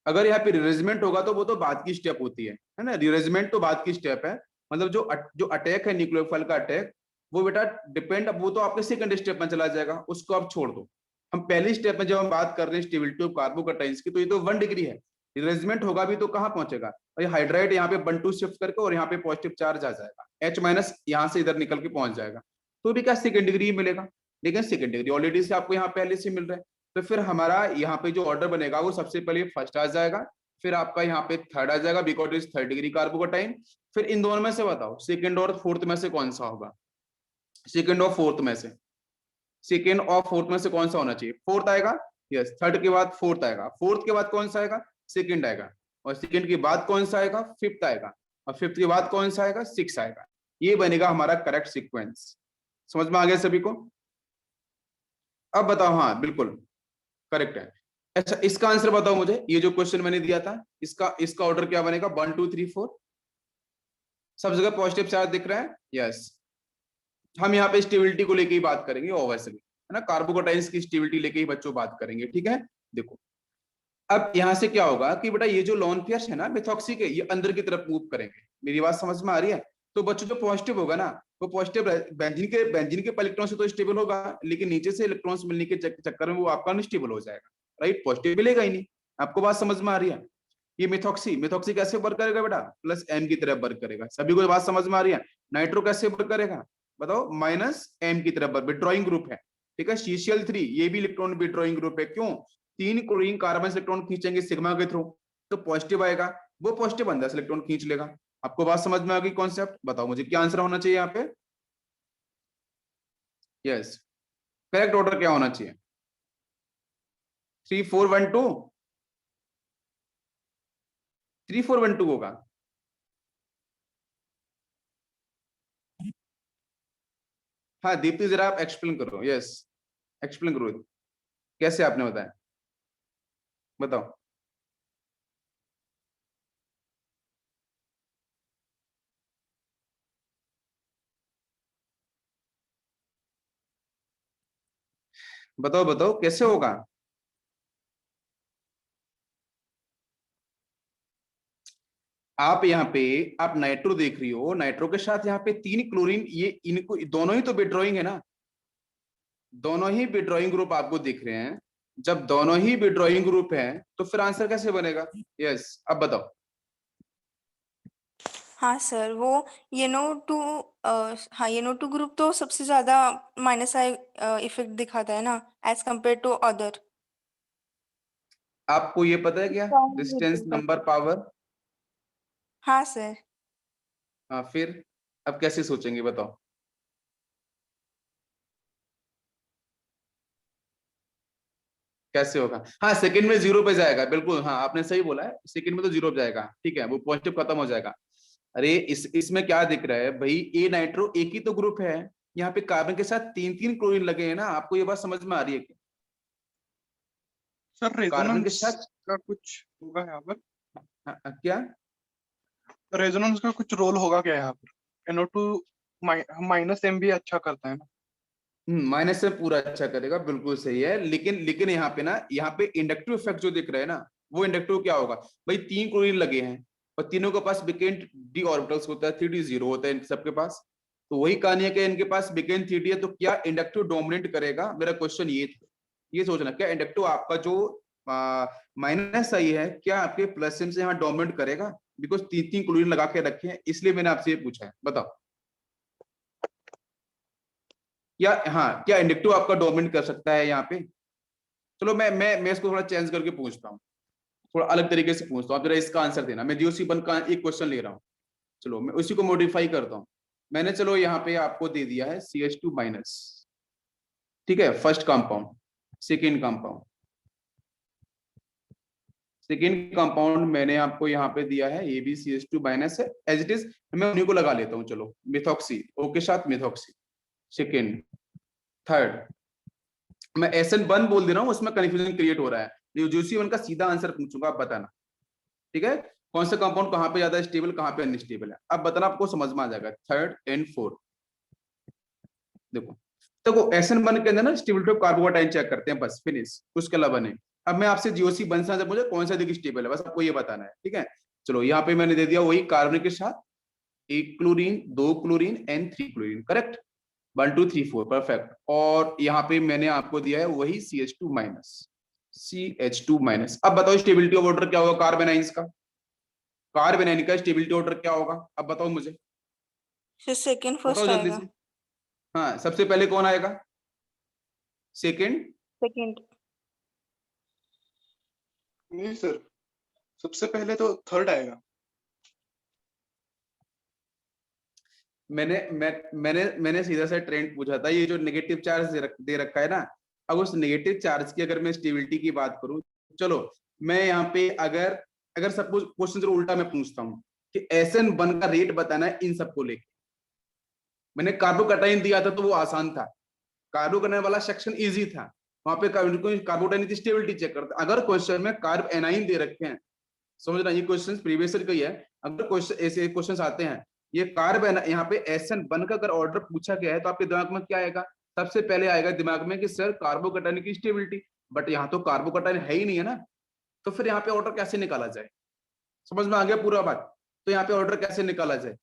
अगर यहाँ पे रिअरेंजमेंट होगा तो वो तो बाद की स्टेप होती है ना? रिअरेंजमेंट तो बाद की स्टेप है, मतलब जो अटैक है न्यूक्लियोफाइल का अटैक, वो बेटा डिपेंड, वो तो आपके सेकंड स्टेप में चला जाएगा, उसको आप छोड़ दो। हम पहली स्टेप में जब हम बात कर रहे हैं स्टेबिलिटी ऑफ कार्बोकैटायंस की, तो ये तो 1 डिग्री है। रिअरेंजमेंट होगा भी तो कहाँ पहुंचेगा? और हाइड्राइड यहाँ पे 1 2 शिफ्ट करके और यहाँ पे पॉजिटिव चार्ज आ जाएगा, H माइनस यहाँ से इधर निकल के पहुंच जाएगा, तो भी क्या सेकंड डिग्री मिलेगा। लेकिन सेकंड डिग्री ऑलरेडी से आपको यहाँ पहले से मिल रहा है, तो फिर हमारा यहाँ पे जो ऑर्डर बनेगा वो सबसे पहले फर्स्ट आ जाएगा, फिर आपका यहाँ पे थर्ड आ जाएगा because is 3rd degree carbocation. फिर इन दोनों में से बताओ सेकंड और फोर्थ में से कौन सा होगा? सेकंड और फोर्थ में से, सेकंड और फोर्थ में से कौन सा होना चाहिए? फोर्थ आएगा। यस, थर्ड के बाद फोर्थ आएगा, फोर्थ के बाद कौन सा आएगा? सेकंड आएगा, और सेकंड के बाद कौन सा आएगा? फिफ्थ आएगा, और फिफ्थ के बाद कौन सा आएगा? सिक्स आएगा। ये बनेगा हमारा करेक्ट सीक्वेंस। समझ में आ गया सभी को? अब बताओ, हाँ बिल्कुल करेक्ट है। अच्छा इसका आंसर बताओ मुझे, ये जो क्वेश्चन मैंने दिया था, इसका ऑर्डर क्या बनेगा? 1 2 3 4, सब जगह पॉजिटिव चार्ज दिख रहा है। यस, हम यहाँ पे स्टेबिलिटी को लेके ही बात करेंगे ओवरऑल, है ना? कार्बोकैटायंस की स्टेबिलिटी लेके ही बच्चों बात करेंगे, ठीक है। देखो अब यहाँ से क्या होगा कि बेटा ये जो लोन पेयर्स है ना मिथॉक्सी के, ये अंदर की तरफ मूव करेंगे। मेरी बात समझ में आ रही है? तो बच्चों जो पॉजिटिव होगा ना, वो पॉजिटिव बेंजीन के इलेक्ट्रॉन से तो स्टेबल होगा, लेकिन नीचे से इलेक्ट्रॉन्स मिलने के चक्कर में वो आपका अनस्टेबल हो जाएगा, राइट। पॉजिटिव मिलेगा ही नहीं। आपको बात समझ में आ रही है? ये मिथॉक्सी कैसे वर्क करेगा बेटा? प्लस एम की तरफ वर्क करेगा। सभी को बात समझ में आ रही है? नाइट्रो कैसे वर्क करेगा बताओ? माइनस एम की तरफ विथड्रॉइंग ग्रुप है, ठीक है। CCl3 ये भी इलेक्ट्रॉन विथड्रॉइंग ग्रुप है। क्यों? 3 क्लोरीन कार्बन से इलेक्ट्रॉन खींचेंगे सिग्मा के थ्रू, तो पॉजिटिव आएगा, वो पॉजिटिव अंदर से इलेक्ट्रॉन खींच लेगा। आपको बात समझ में आ गई कॉन्सेप्ट? बताओ मुझे क्या आंसर होना चाहिए यहाँ पे? यस, करेक्ट ऑर्डर क्या होना चाहिए? 3412 3412 होगा। हाँ दीप्ति जरा आप एक्सप्लेन करो। यस एक्सप्लेन करो, कैसे आपने बताया, बताओ। बताओ बताओ कैसे होगा। आप यहाँ पे आप नाइट्रो देख रही हो, नाइट्रो के साथ यहाँ पे 3 क्लोरीन, ये इनको दोनों ही तो विड्रॉइंग है ना, दोनों ही विड्रॉइंग ग्रुप आपको दिख रहे हैं। जब दोनों ही विड्रॉइंग ग्रुप है तो फिर आंसर कैसे बनेगा। यस अब बताओ। हाँ सर, वो NO2, हाँ NO2 ग्रुप तो सबसे ज्यादा माइनस आई इफेक्ट दिखाता है ना, एज कम्पेयर टू अदर। आपको ये पता है क्या, डिस्टेंस नंबर पावर। हाँ सर। हाँ फिर अब कैसे सोचेंगे बताओ। कैसे होगा, हाँ सेकंड में 0 पे जाएगा, बिल्कुल हाँ आपने सही बोला है, सेकंड में तो 0 पे जाएगा, ठीक है वो पॉजिटिव खत्म हो जाएगा। अरे इसमें क्या दिख रहा है भाई, ए नाइट्रो एक ही तो ग्रुप है, यहाँ पे कार्बन के साथ 3 क्लोरीन लगे हैं ना, आपको ये बात समझ में आ रही है क्या। सर कार्बन के रेजोनेंस साथ का कुछ होगा यहाँ पर, क्या, रेजोनेंस का कुछ रोल होगा क्या यहाँ पर। NO2 माइनस M भी अच्छा करता है ना। माइनस से पूरा अच्छा करेगा, बिल्कुल सही है, लेकिन लेकिन यहाँ पे ना, यहाँ पे इंडक्टिव इफेक्ट जो दिख रहा है ना, वो इंडक्टिव क्या होगा भाई, 3 क्लोरीन लगे हैं और तीनों के पास बिकेंट डी ऑर्बिटल्स होता है, 3d 0 होता है इन सबके पास। तो वही कहानी है कि इनके पास बिकेंट 3d है, तो क्या इंडक्टिव डोमिनेट करेगा, मेरा क्वेश्चन ये था। ये सोचना क्या इंडक्टिव आपका जो माइनस आई है, क्या आपके प्लस से यहाँ डोमिनेट करेगा, बिकॉज 3 क्लोरीन लगा के रखे हैं, इसलिए मैंने आपसे ये पूछा है, बताओ। क्या हाँ, क्या इंडक्टिव आपका डोमिनेट कर सकता है यहाँ पे। चलो मैं इसको थोड़ा चेंज करके पूछता हूँ, थोड़ा अलग तरीके से पूछता हूँ, आप जरा इसका आंसर देना। मैं DOC1 का एक क्वेश्चन ले रहा हूँ, चलो मैं उसी को मॉडिफाई करता हूँ। मैंने चलो यहाँ पे आपको दे दिया है CH2 माइनस, ठीक है, first compound, second compound, second compound मैंने आपको यहाँ पे दिया है, ये भी CH2 माइनस है एज इट इज, मैं उन्हीं को लगा लेता हूँ, चलो मिथॉक्सी ओ के साथ मिथॉक्सी, सेकेंड, थर्ड, मैं SN1 बोल दे रहा हूँ, उसमें कंफ्यूजन क्रिएट हो रहा है, DOC1 का सीधा आंसर पूछूंगा, आप बताना, ठीक है, कौन सा कंपाउंड कहाँ पे ज्यादा स्टेबल, कहाँ पे अनस्टेबल है, अब बताना, आपको समझ में आ जाएगा। थर्ड एंड फोर्थ, देखो देखो SN1 के अंदर ना स्टेबिलिटी ऑफ कार्बोकेटाइन चेक करते हैं, बस फिनिश, उसके अलावा नहीं। अब मैं आपसे GOC1 से मुझे कौन सा देखिए स्टेबल है, बस आपको ये बताना है, ठीक है। चलो यहाँ पे मैंने दे दिया वही कार्बन के साथ 1 chlorine, 2 chlorine and 3 chlorine, correct, 1 2 3 4 perfect. और यहाँ पे मैंने आपको दिया है वही CH2 माइनस, CH2 माइनस। अब बताओ स्टेबिलिटी ऑफ ऑर्डर क्या होगा कार्बन आइंस का, कार्बन आयन का स्टेबिलिटी ऑर्डर क्या होगा, अब बताओ मुझे, सेकेंड बताओ फर्स्ट जल्दी आएगा। से। हाँ सबसे पहले कौन आएगा, सेकेंड, सेकेंड। नहीं सर, सबसे पहले तो थर्ड आएगा। मैंने सीधा सा ट्रेंड पूछा था, ये जो नेगेटिव चार्ज दे रखा है ना, अब उस नेगेटिव चार्ज की अगर मैं स्टेबिलिटी की बात करूं, चलो मैं यहाँ पे अगर अगर सपोज क्वेश्चन जरूर उल्टा मैं पूछता हूँ कि SN1 का रेट बताना है इन सबको लेके, मैंने कार्बोकटाइन दिया था तो वो आसान था, कार्बोकटाइन वाला सेक्शन इजी था, वहां पे कार्बोकटाइन की स्टेबिलिटी चेक करते। अगर क्वेश्चन में कार्ब एनाइन दे रखे हैं, समझना ये क्वेश्चन प्रीवियस ईयर का ही है, अगर क्वेश्चन ऐसे क्वेश्चन आते हैं, ये कार्ब यहाँ पे SN1 का अगर ऑर्डर पूछा गया है, तो आपके दिमाग में क्या आएगा, सबसे पहले आएगा दिमाग में कि सर कार्बोकटाइन की स्टेबिलिटी, बट यहाँ तो कार्बोकटाइन है ही नहीं है ना, तो फिर यहाँ पे ऑर्डर कैसे निकाला जाए, समझ में आ गया पूरा बात, तो यहाँ पे ऑर्डर कैसे निकाला जाए,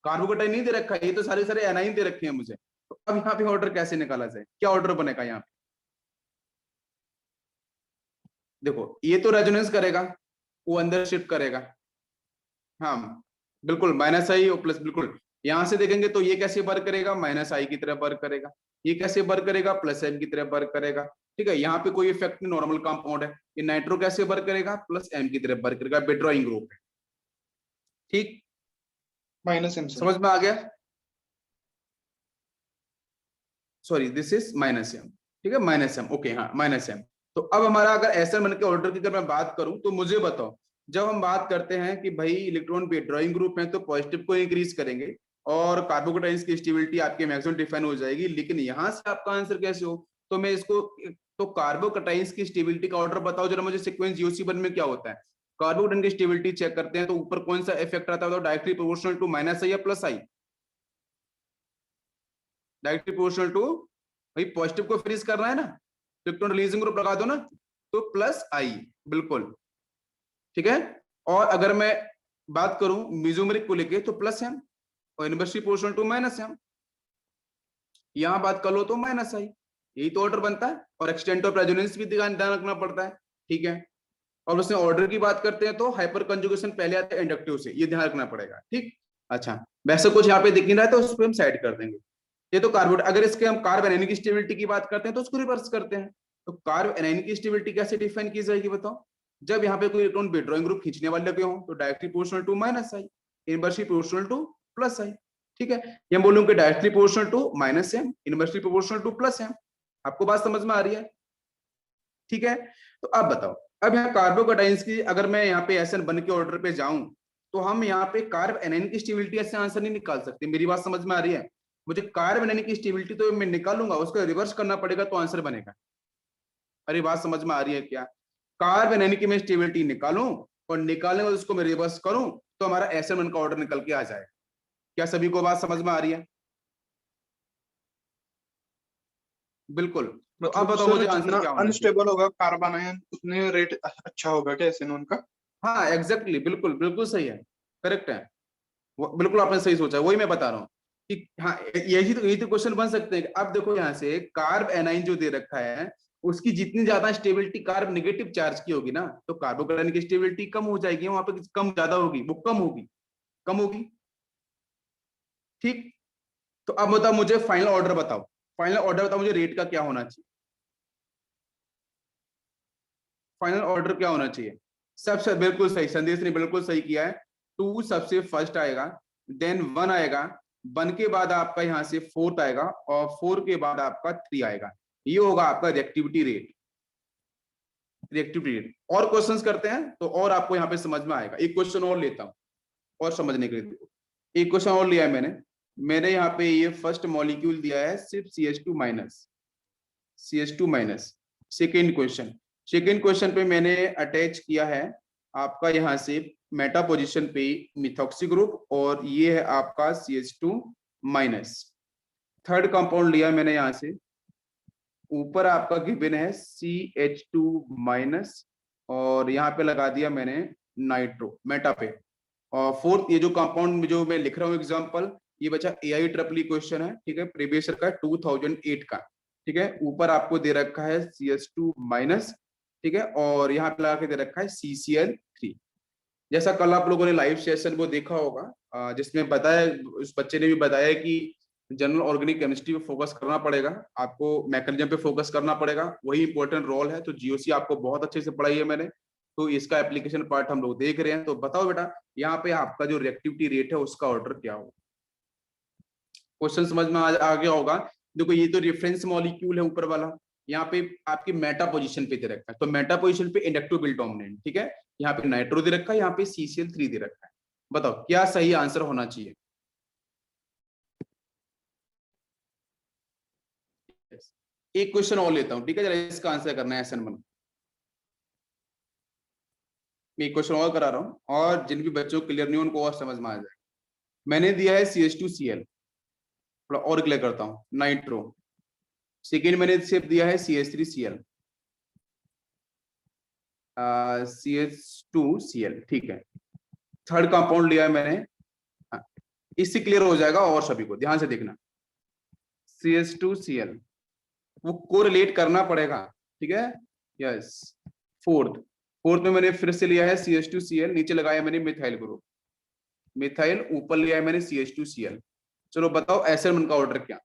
कार्बोकटाइन नहीं दे रखा है, ये तो सारे सारे एनाइन दे रखे हैं मुझे, तो अब यहाँ पे ऑर्डर कैसे निकाला जाए, क्या ऑर्डर बनेगा यहाँ पे। देखो ये तो रेजोनेंस करेगा, वो अंदर शिफ्ट करेगा, हाँ बिल्कुल माइनस आई और प्लस, बिल्कुल यहां से देखेंगे तो ये कैसे वर्क करेगा, माइनस आई की तरह वर्क करेगा, ये कैसे वर्क करेगा, प्लस एम की तरह वर्क करेगा, ठीक है, यहाँ पे कोई इफेक्ट नहीं, नॉर्मल कंपाउंड है। ये नाइट्रो कैसे वर्क करेगा, प्लस एम की तरह वर्क करेगा, विड्रॉइंग ग्रुप है, ठीक, माइनस M सर। समझ में आ गया, sorry this is minus M, ठीक है, माइनस एम, ओके, हाँ माइनस एम। तो अब हमारा अगर एसएन बन के ऑर्डर की अगर मैं बात करूं तो मुझे बताओ, जब हम बात करते हैं कि भाई इलेक्ट्रॉन विथड्रॉइंग ग्रुप है तो पॉजिटिव को इंक्रीज करेंगे और कार्बोकेटाइंस की स्टेबिलिटी आपके मैक्सिमम डिफाइन हो जाएगी, लेकिन यहां से आपका आंसर कैसे हो? तो मैं इसको, तो कार्बोकेटाइंस की स्टेबिलिटी का ऑर्डर बताओ जरा मुझे, सीक्वेंस जीओसी1 में क्या होता है? कार्बोकेटाइन की स्टेबिलिटी चेक करते हैं तो ऊपर कौन सा इफेक्ट आता है? Directly proportional to minus I या plus I? Directly proportional to, भाई पॉजिटिव को फ्रीज करना है ना, इलेक्ट्रॉन रिलीजिंग ग्रुप लगा दो ना, तो प्लस आई, बिल्कुल ठीक है। और अगर मैं बात करूं मेसोमेरिक को लेके तो प्लस एम, और inversely proportional to minus M, यहां बात कर लो तो माइनस आई, यही तो ऑर्डर बनता है। और एक्सटेंट ऑफ रेजोनेंस भी ध्यान रखना पड़ता है, ठीक है। और उसमें ऑर्डर की बात करते हैं तो हाइपर कंजुगेशन पहले आता है इंडक्टिव से, ये ध्यान रखना पड़ेगा, ठीक। अच्छा, वैसे कुछ यहाँ पे दिख नहीं रहा है तो उस पर हम साइड कर देंगे। ये तो कार्बोट, अगर इसके हम कार्ब एनायन की स्टेबिलिटी की बात करते हैं तो उसको रिवर्स करते हैं। तो कार्ब एनायन की स्टेबिलिटी कैसे डिफाइन की जाएगी बताओ? जब यहाँ पे कोई इलेक्ट्रॉन विथड्रॉइंग ग्रुप खींचने वाले लगे हों तो directly proportional to minus I, inversely proportional to plus I, ठीक है। ये बोलूं कि directly proportional to minus M, inversely proportional to plus M. आपको बात समझ में आ रही है? ठीक है। तो अब बताओ, अब यहाँ कार्बोकेटाइंस की अगर मैं यहाँ पे एसएन बन के ऑर्डर पे जाऊं तो हम यहाँ पे कार्ब एनायन की स्टेबिलिटी ऐसे आंसर नहीं निकाल सकते। मेरी बात समझ में आ रही है? मुझे कार्ब एनायन की स्टेबिलिटी तो मैं निकालूंगा, उसको रिवर्स करना पड़ेगा तो आंसर बनेगा। अरे बात समझ में आ रही है क्या? कार्ब एनायन की मैं स्टेबिलिटी निकालूं और निकालने में उसको मैं रिवर्स करूं तो हमारा एसएन बन का ऑर्डर निकल के आ जाए। क्या सभी को बात समझ में आ रही है? बिल्कुल। तो अब मतलब बताओ सर मुझे आंसर जितना क्या होना चाहिए? अनस्टेबल होगा कार्बन आयन उतने रेट अच्छा होगा क्या एसएन उनका? हाँ एग्जैक्टली, बिल्कुल बिल्कुल सही है, करेक्ट है, बिल्कुल आपने सही सोचा, वही मैं बता रहा हूँ कि हाँ, यही तो क्वेश्चन बन सकते हैं। अब देखो यहाँ से कार्ब एनाइन जो दे रखा है उसकी जितनी ज्यादा स्टेबिलिटी कार्ब नेगेटिव चार्ज की होगी ना, तो कार्बोकेटाइन की स्टेबिलिटी कम हो जाएगी, वहां पे कम ज्यादा होगी, वो कम होगी, कम होगी, ठीक। तो अब बताओ मुझे फाइनल ऑर्डर बताओ, फाइनल ऑर्डर बताओ मुझे रेट का क्या होना चाहिए? फाइनल ऑर्डर क्या होना चाहिए? सबसे बिल्कुल सही, संदेश ने बिल्कुल सही किया है। 2 सबसे फर्स्ट आएगा, देन 1 आएगा, 1 के बाद आपका यहाँ से 4th आएगा और 4 के बाद आपका 3 आएगा। ये होगा आपका रिएक्टिविटी रेट, रिएक्टिविटी रेट। और क्वेश्चंस करते हैं तो और आपको यहाँ पे समझ में आएगा। एक क्वेश्चन और लेता हूँ और समझने के लिए, एक क्वेश्चन और लिया है मैंने यहाँ पे ये फर्स्ट मॉलिक्यूल दिया है सिर्फ CH2 minus, CH2 minus. Second question पे मैंने अटैच किया है आपका यहाँ से मेटा पोजीशन पे मिथॉक्सी ग्रुप और ये है आपका CH2 माइनस। थर्ड कंपाउंड लिया मैंने यहाँ से, ऊपर आपका गिवन है CH2 माइनस और यहाँ पे लगा दिया मैंने नाइट्रो मेटा पे। और फोर्थ ये जो कंपाउंड जो मैं लिख रहा हूँ एग्जांपल, ये बचा AI ट्रिपली क्वेश्चन है, ठीक है, प्रीवियस ईयर का 2008 का, ठीक है। ऊपर आपको दे रखा है CH2 माइनस, ठीक है, और यहाँ पे लगा के दे रखा है CCl3। जैसा कल आप लोगों ने लाइव सेशन वो देखा होगा जिसमें बताया, उस बच्चे ने भी बताया कि जनरल ऑर्गेनिक केमिस्ट्री पे फोकस करना पड़ेगा, आपको मैकेनिज्म पे फोकस करना पड़ेगा, वही इंपॉर्टेंट रोल है। तो जीओसी आपको बहुत अच्छे से पढ़ाई है मैंने, तो इसका एप्लीकेशन पार्ट हम लोग देख रहे हैं। तो बताओ बेटा, यहाँ पे आपका जो रिएक्टिविटी रेट है उसका ऑर्डर क्या होगा? क्वेश्चन समझ में आ गया होगा। देखो ये तो रेफरेंस मॉलिक्यूल है ऊपर वाला, यहाँ पे आपकी मेटा पोजीशन पे दे रखा है, तो मेटा पोजीशन पे इंडक्टिव बिल डोमिनेंट, ठीक है। यहाँ पे नाइट्रो दे रखा है, यहाँ पे CCl3 दे रखा है। बताओ क्या सही आंसर होना चाहिए? एक क्वेश्चन और लेता हूं, ठीक है, जरा इसका आंसर करना है एसएन बन। मैं एक क्वेश्चन और करा रहा हूं और जिन भी बच्चों को क्लियर नहीं उनको और समझ में आ जाए। मैंने दिया है CH2Cl, थोड़ा और क्लियर करता हूं, नाइट्रो। सेकेंड मैंने सिर्फ दिया है CH3Cl, CH2Cl, ठीक है। थर्ड कंपाउंड लिया है मैंने, इससे क्लियर हो जाएगा और सभी को ध्यान से देखना। CH2Cl वो कोरिलेट करना पड़ेगा, ठीक है, यस। फोर्थ में मैंने फिर से लिया है CH2Cl, नीचे लगाया मैंने मिथाइल ग्रुप, मिथाइल, ऊपर लिया है मैंने CH2Cl। चलो बताओ SN1 का ऑर्डर क्या?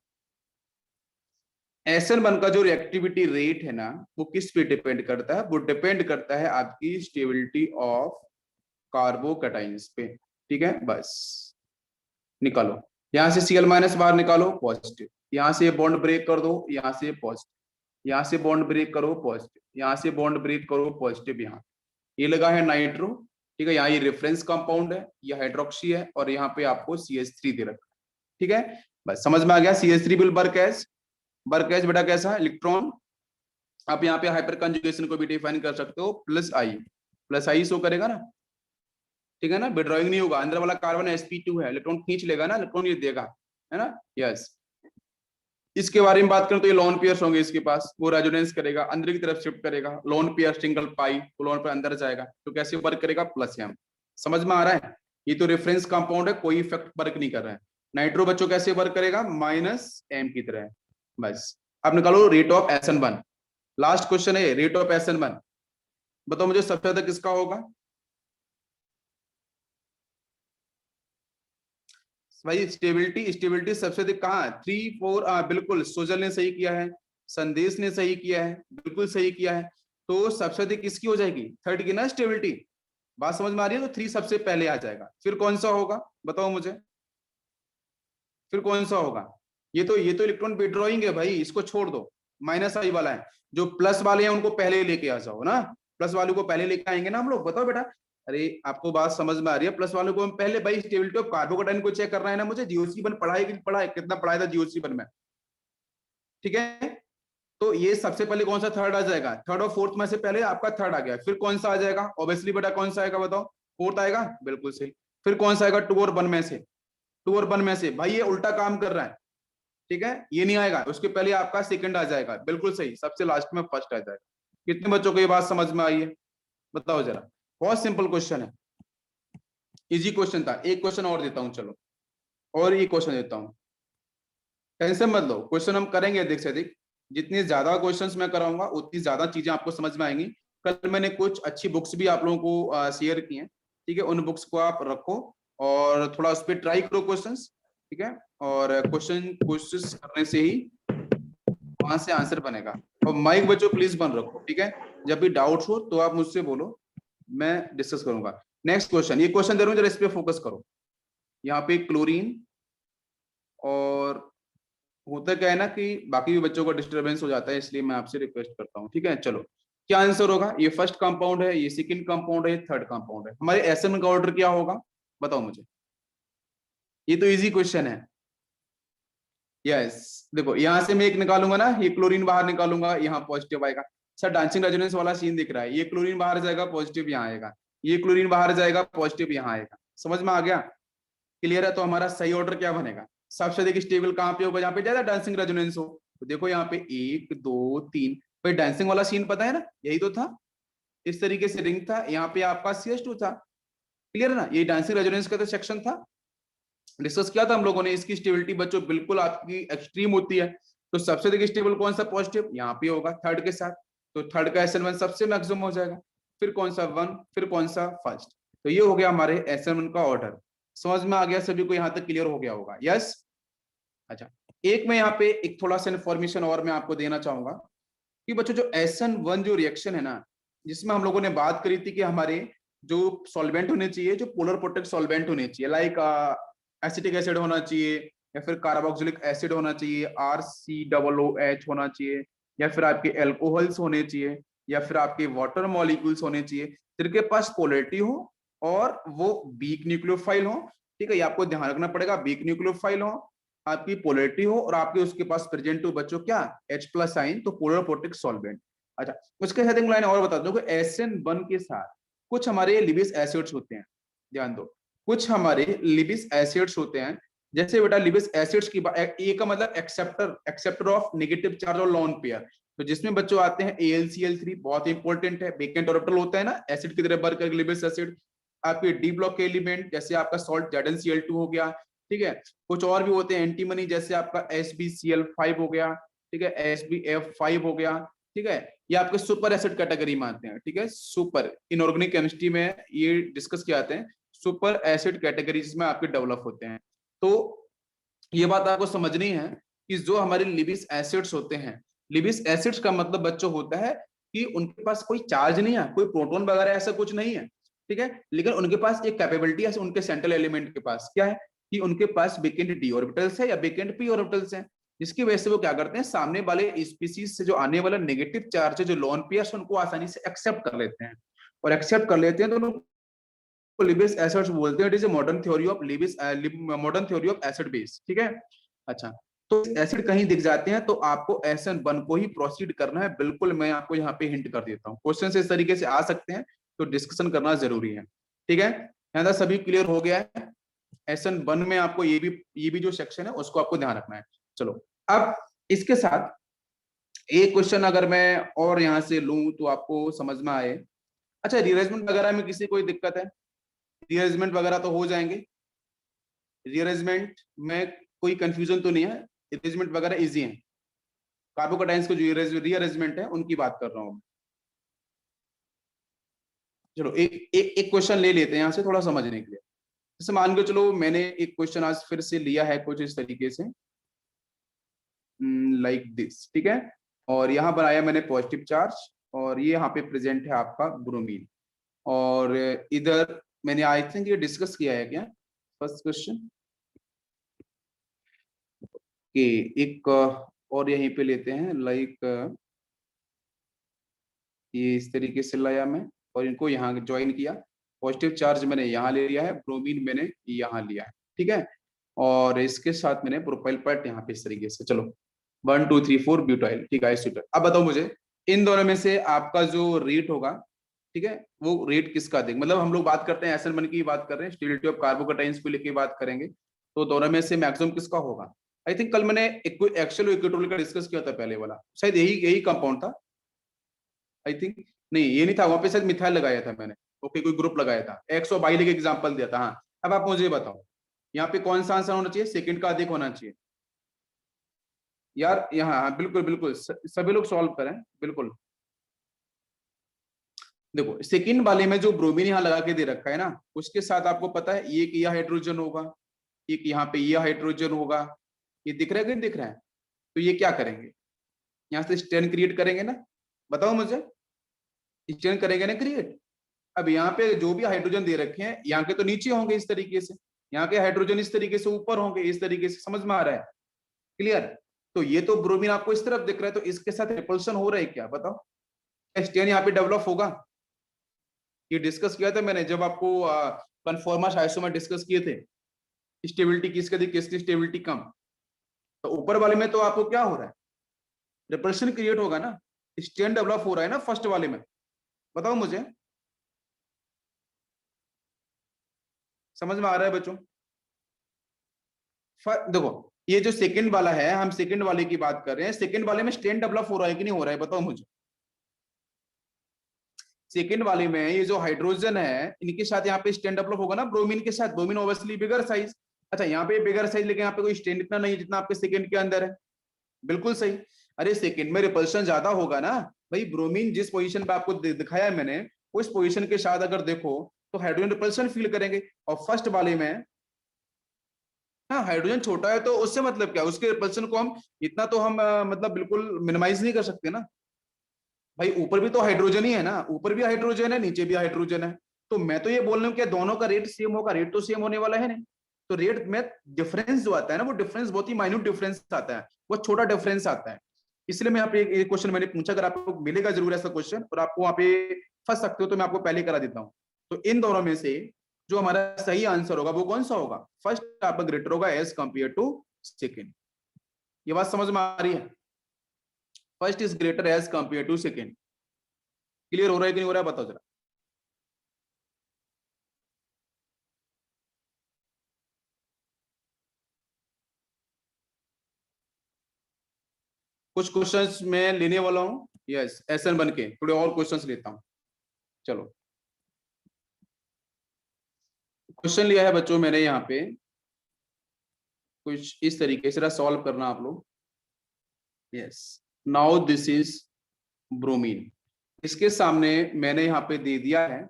SN1 का जो रिएक्टिविटी रेट है ना वो किस पे डिपेंड करता है? वो डिपेंड करता है आपकी स्टेबिलिटी ऑफ कार्बोकेटाइंस पे, ठीक है। बस निकालो, यहां से Cl माइनस बाहर निकालो, पॉजिटिव, यहां से बॉन्ड ब्रेक कर दो, यहां से पॉजिटिव, यहाँ से बॉन्ड ब्रेक करो पॉजिटिव, यहाँ से बॉन्ड ब्रेक करो पॉजिटिव, यहाँ ये लगा है नाइट्रो, ठीक है, यहाँ ये रेफरेंस कंपाउंड है, ये हाइड्रोक्सी है, और यहाँ पे आपको CH3 दे रखा है, ठीक है, बस समझ में आ गया। CH3 विल वर्क एज बेटा कैसा, इलेक्ट्रॉन, आप यहाँ पे हाइपर कंजुगेशन को भी डिफाइन कर सकते हो, प्लस आई शो करेगा ना, ठीक है ना, विड्रॉइंग नहीं होगा, अंदर वाला कार्बन sp2 है, इलेक्ट्रॉन खींच लेगा ना, इलेक्ट्रॉन ये देगा, है ना, यस। इसके बारे में बात करें तो ये लोन पेयर्स होंगे इसके पास, वो रेजोनेंस करेगा, अंदर की तरफ शिफ्ट करेगा, लोन पेयर सिंगल पाई, तो लोन पे अंदर जाएगा, तो कैसे वर्क करेगा, प्लस एम, समझ में आ रहा है। ये तो रेफरेंस कंपाउंड है, कोई इफेक्ट वर्क नहीं कर रहा है। नाइट्रो बच्चों कैसे वर्क करेगा, -m की तरह, बस। अब निकालो rate of SN1, last question है रेट ऑफ SN1, बताओ मुझे सबसे ज्यादा किसका होगा भाई, स्टेबिलिटी सबसे अधिक कहाँ, 3 4, बिल्कुल सोजल ने सही किया है, संदेश ने सही किया है, बिल्कुल सही किया है, तो सबसे अधिक किसकी हो जाएगी, थर्ड की ना स्टेबिलिटी, बात समझ में आ रही है, तो 3 सबसे पहले आ जाएगा, फिर कौन सा होगा बताओ मुझे, फिर कौन सा होगा, ये तो इलेक्ट्रॉन विड्रॉइंग है भाई, इसको छोड़ दो, -i वाला है, जो प्लस वाले हैं उनको पहले लेके आ जाओ ना, प्लस वालों को पहले लेके आएंगे ना हम लोग, बताओ बेटा, अरे आपको बात समझ में आ रही है, प्लस वालों को हम पहले, भाई स्टेबिलिटी ऑफ कार्बोकेटाइन को चेक करना है ना मुझे, GOC1 पढ़ा है कि पढ़ा है, कितना पढ़ाया था GOC1 में, ठीक है, तो ये सबसे पहले कौन सा थर्ड आ जाएगा, थर्ड और फोर्थ में से पहले आपका थर्ड आ गया, फिर कौन सा आ जाएगा, ऑब्वियसली बेटा कौन सा आएगा बताओ, फोर्थ आएगा, बिल्कुल सही, फिर कौन सा आएगा, 2 और 1 में से, 2 और 1 में से, भाई ये उल्टा काम कर रहा है, ठीक है, ये नहीं आएगा, उसके पहले आपका सेकंड आ जाएगा, बिल्कुल सही, सबसे लास्ट में फर्स्ट आ जाएगा। कितने बच्चों को ये बात समझ में आई है, बताओ जरा, बहुत सिंपल क्वेश्चन है, इजी क्वेश्चन था, एक क्वेश्चन और देता हूं, चलो और ये क्वेश्चन देता हूं, टेंशन मत लो, क्वेश्चन हम करेंगे अधिक से अधिक, जितनी ज्यादा क्वेश्चंस मैं कराऊंगा उतनी ज्यादा चीजें आपको समझ में आएंगी। कल मैंने कुछ अच्छी बुक्स भी आप लोगों को शेयर की हैं, ठीक है, उन बुक्स को आप रखो और थोड़ा उस पर ट्राई करो क्वेश्चंस, ठीक है, और क्वेश्चन कोशिश करने से ही वहां से आंसर बनेगा। और माइक बच्चों प्लीज बंद रखो, ठीक है, जब भी डाउट हो तो आप मुझसे बोलो, मैं डिस्कस करूंगा। नेक्स्ट क्वेश्चन, ये क्वेश्चन दे रहा हूं, जरा इस पे फोकस करो। यहाँ पे क्लोरीन, और होता क्या है ना कि बाकी भी बच्चों को डिस्टरबेंस हो जाता है, इसलिए मैं आपसे रिक्वेस्ट करता हूँ, ठीक है। चलो क्या आंसर होगा, ये फर्स्ट कंपाउंड है, ये सेकंड कंपाउंड है, ये थर्ड कंपाउंड है, हमारे SN का ऑर्डर क्या होगा बताओ मुझे, ये तो इजी क्वेश्चन है। यस देखो, यहां से मैं एक निकालूंगा ना, ये क्लोरीन बाहर निकालूंगा, यहाँ पॉजिटिव आएगा, सर डांसिंग रेजोनेंस वाला सीन दिख रहा है, ये क्लोरीन बाहर जाएगा पॉजिटिव यहाँ आएगा, ये क्लोरीन बाहर जाएगा पॉजिटिव यहाँ आएगा, समझ में आ गया, क्लियर है। तो हमारा सही ऑर्डर क्या बनेगा, सबसे अधिक स्टेबल कहाँ पे होगा, जहाँ पे ज्यादा डांसिंग रेजोनेंस हो, तो देखो यहाँ पे 1 2 3, भाई डांसिंग वाला सीन पता है ना, यही तो था, इस तरीके से रिंग था, यहाँ पे आपका CH2 था, क्लियर है ना, ये डांसिंग रेजोनेंस का तो सेक्शन था, डिस्कस किया था हम लोगों ने। इसकी स्टेबिलिटी बच्चों बिल्कुल आपकी एक्सट्रीम होती है, तो सबसे अधिक स्टेबल कौन सा, पॉजिटिव, यहाँ पे होगा थर्ड के साथ, तो थर्ड का SN1 सबसे मैक्सिमम हो जाएगा, फिर कौन सा 1, फिर कौन सा फर्स्ट, तो ये हो गया हमारे SN1 का ऑर्डर। समझ में आ गया सभी को, यहाँ तक क्लियर हो गया होगा, यस। अच्छा, एक मैं यहाँ पे एक थोड़ा सा इन्फॉर्मेशन और मैं आपको देना चाहूंगा कि बच्चों जो SN1 जो रिएक्शन है ना, जिसमें हम लोगों ने बात करी थी कि हमारे जो सॉल्वेंट होने चाहिए, जो पोलर प्रोटेक्ट सॉल्वेंट होने चाहिए, लाइक एसिटिक एसिड होना चाहिए, या फिर कार्बोक्सिलिक एसिड होना चाहिए, RCOOH होना चाहिए, या फिर आपके एल्कोहल्स होने चाहिए, या फिर आपके वाटर मॉलिक्यूल्स होने चाहिए, जिनके पास पोलैरिटी हो और वो वीक न्यूक्लियोफाइल हो, ठीक है, ये आपको ध्यान रखना पड़ेगा, वीक न्यूक्लियोफाइल हो, आपकी पोलैरिटी हो, और आपके उसके पास प्रेजेंट हो बच्चों क्या, H+ आयन, तो पोलर प्रोटेक्ट सॉल्वेंट। अच्छा, उसके साथ एक लाइन और बता दो, SN1 के साथ कुछ हमारे लिबिस एसिड्स होते हैं, ध्यान दो, कुछ हमारे लिबिस एसिड्स होते हैं, जैसे बेटा लिबिस एसिड्स की ए का मतलब एक्सेप्टर ऑफ नेगेटिव चार्ज और लोन पेयर, तो जिसमें बच्चों आते हैं AlCl3, बहुत इंपॉर्टेंट है, वेकेंट ऑर्बिटल होता है ना, एसिड की तरह वर्क करके लिबिस एसिड, आपके डी ब्लॉक के एलिमेंट जैसे आपका सॉल्ट ZnCl2 हो गया, ठीक है, कुछ और भी होते हैं एंटीमनी, जैसे आपका SbCl5 हो गया, ठीक है, SbF5 हो गया, ठीक है, ये आपके सुपर एसिड कैटेगरी में आते हैं, ठीक है, सुपर, इनऑर्गेनिक केमिस्ट्री में ये डिस्कस किए जाते हैं, सुपर एसिड कैटेगरीज में आपके डेवलप होते हैं। तो ये बात आपको समझनी है कि जो हमारे लिबिस एसिड्स होते हैं, लिबिस एसिड्स का मतलब बच्चों होता है कि उनके पास कोई चार्ज नहीं है, कोई प्रोटॉन वगैरह ऐसा कुछ नहीं है, ठीक है, लेकिन उनके पास एक कैपेबिलिटी है, उनके सेंट्रल एलिमेंट के पास क्या है कि उनके पास वेकेंट d ऑर्बिटल्स है या वेकेंट p ऑर्बिटल्स है, जिसकी वजह से वो क्या करते हैं, सामने वाले स्पीसीज से जो आने वाला नेगेटिव चार्ज है जो लोन पेयर्स, उनको आसानी से एक्सेप्ट कर लेते हैं, और एक्सेप्ट कर लेते हैं तो उनको लिबिस एसिड्स बोलते हैं। It is a modern theory of Lewis, modern theory of acid base, ठीक है। अच्छा, तो एसिड कहीं दिख जाते हैं तो आपको SN1 को ही प्रोसीड करना है, बिल्कुल मैं आपको यहाँ पे हिंट कर देता हूँ, क्वेश्चन इस तरीके से आ सकते हैं, तो डिस्कशन करना जरूरी है, ठीक है। यहाँ तक सभी क्लियर हो गया है। SN1 में आपको ये भी जो सेक्शन है उसको आपको ध्यान रखना है। चलो, अब इसके साथ एक क्वेश्चन अगर मैं और यहाँ से लूं तो आपको समझ में आए। अच्छा, रीअरेंजमेंट वगैरह में किसी कोई दिक्कत है? रीअरेंजमेंट वगैरह तो हो जाएंगे, रीअरेंजमेंट में कोई कंफ्यूजन तो नहीं है, रीअरेंजमेंट वगैरह इजी है। कार्बोकेटाइंस को जो रीअरेंजमेंट है उनकी बात कर रहा हूं। चलो एक क्वेश्चन ले लेते हैं यहाँ से थोड़ा समझने के लिए। जैसे मान के चलो मैंने एक क्वेश्चन आज फिर से लिया है कुछ इस तरीके से, लाइक दिस, ठीक है। और यहाँ बनाया मैंने पॉजिटिव चार्ज, और ये यहाँ पे प्रेजेंट है आपका ब्रोमीन, और इधर मैंने आई थिंक ये डिस्कस किया है क्या फर्स्ट क्वेश्चन कि एक और यहीं पे लेते हैं, लाइक ये इस तरीके से लाया मैं और इनको यहाँ ज्वाइन किया, पॉजिटिव चार्ज मैंने यहाँ ले लिया है, ब्रोमीन मैंने यहाँ लिया है, ठीक है। और इसके साथ मैंने प्रोपाइल पार्ट यहाँ पे इस तरीके से, चलो 1 2 3 4 ब्यूटाइल, ठीक है, आइसोटर। अब बताओ मुझे इन दोनों में से आपका जो रेट होगा, ठीक है, वो रेट किसका देगा, मतलब हम लोग बात करते हैं SN1 की बात कर रहे हैं, स्टेबिलिटी ऑफ कार्बोकेटाइंस को लेके बात करेंगे, तो दोनों में से मैक्सिमम किसका होगा। आई थिंक कल मैंने एक्चुअल इक्वेटोरियल का डिस्कस किया था पहले वाला, शायद यही कंपाउंड था, आई थिंक नहीं ये नहीं था, वहां पे शायद मिथाइल लगाया था मैंने, ओके कोई ग्रुप लगाया था, एक्स और बाई लेके एग्जांपल दिया था। हाँ, अब आप मुझे बताओ यहाँ पे कौन सा आंसर होना चाहिए, सेकंड का अधिक होना चाहिए यार यहाँ। हाँ, बिल्कुल बिल्कुल सभी लोग सॉल्व करें, बिल्कुल। देखो सेकंड वाले में जो ब्रोमीन यहाँ लगा के दे रखा है ना, उसके साथ आपको पता है एक यह हाइड्रोजन होगा, एक यहाँ पे यह हाइड्रोजन होगा, ये दिख रहा है कि नहीं दिख रहा है। तो ये क्या करेंगे, यहाँ से स्टेन क्रिएट करेंगे ना, बताओ मुझे, स्टेन करेंगे ना क्रिएट। अब यहाँ पे जो भी हाइड्रोजन दे रखे हैं यहाँ के तो नीचे होंगे इस तरीके से, यहाँ के हाइड्रोजन इस तरीके से ऊपर होंगे इस तरीके से, समझ में आ रहा है, क्लियर। तो ये तो ब्रोमीन आपको इस तरफ दिख रहा है, तो इसके साथ रिपल्शन हो रहा है क्या, बताओ, स्टेन यहाँ पे डेवलप होगा। ये डिस्कस किया था मैंने जब आपको कन्फॉर्मस आइसोमर डिस्कस किए थे, स्टेबिलिटी किसकी अधिक किसकी स्टेबिलिटी कम, तो ऊपर वाले में तो आपको क्या हो रहा है, रिपल्शन क्रिएट होगा ना, स्टेन डेवलप हो रहा है ना फर्स्ट वाले में, बताओ मुझे, समझ में आ रहा है बच्चों। देखो ये जो सेकंड वाला है, हम सेकंड वाले की बात कर रहे हैं, सेकंड वाले में स्टेन डेवलप हो रहा है कि नहीं हो रहा है, बताओ मुझे। सेकंड वाले में ये जो हाइड्रोजन है इनके साथ यहाँ पे स्टेन डेवलप होगा ना ब्रोमीन के साथ, ब्रोमीन ऑब्वियसली बिगर साइज। अच्छा यहाँ पे बिगर साइज, लेकिन यहाँ पे कोई स्टेन इतना नहीं जितना आपके सेकंड के अंदर है, बिल्कुल सही। अरे सेकंड में रिपल्शन ज्यादा होगा ना भाई, ब्रोमीन जिस पोजीशन पे आपको दिखाया है मैंने, उस पोजीशन के साथ अगर देखो तो हाइड्रोजन रिपल्शन फील करेंगे, और फर्स्ट वाले में हाँ हाइड्रोजन छोटा है तो उससे मतलब क्या, उसके रिपल्शन को हम इतना तो हम मतलब बिल्कुल मिनिमाइज नहीं कर सकते ना भाई, ऊपर भी तो हाइड्रोजन ही है ना, ऊपर भी हाइड्रोजन है नीचे भी हाइड्रोजन है, तो मैं तो ये बोल रहा हूँ कि दोनों का रेट सेम होगा, रेट तो सेम होने वाला है नहीं, तो रेट में डिफरेंस जो आता है ना, वो डिफरेंस बहुत ही माइन्यूट डिफरेंस आता है, वो छोटा डिफरेंस आता है। इसलिए मैं यहाँ पे एक क्वेश्चन मैंने पूछा, अगर आपको मिलेगा जरूर ऐसा क्वेश्चन और आपको वहां पे फंस सकते हो तो मैं आपको पहले करा देता हूँ। तो इन दोनों में से जो हमारा सही आंसर होगा वो कौन सा होगा, फर्स्ट आपका ग्रेटर होगा एज कंपेयर टू सेकेंड। ये बात समझ में आ रही है, first is greater as compare to second. Clear हो रहा है कि नहीं हो रहा है, बताओ जरा। कुछ क्वेश्चंस मैं लेने वाला हूं, यस SN1 के थोड़े और क्वेश्चंस लेता हूं। चलो क्वेश्चन लिया है बच्चों मैंने यहाँ पे कुछ इस तरीके से, सॉल्व करना आप लोग। Yes, now this is bromine, इसके सामने मैंने यहाँ पे दे दिया है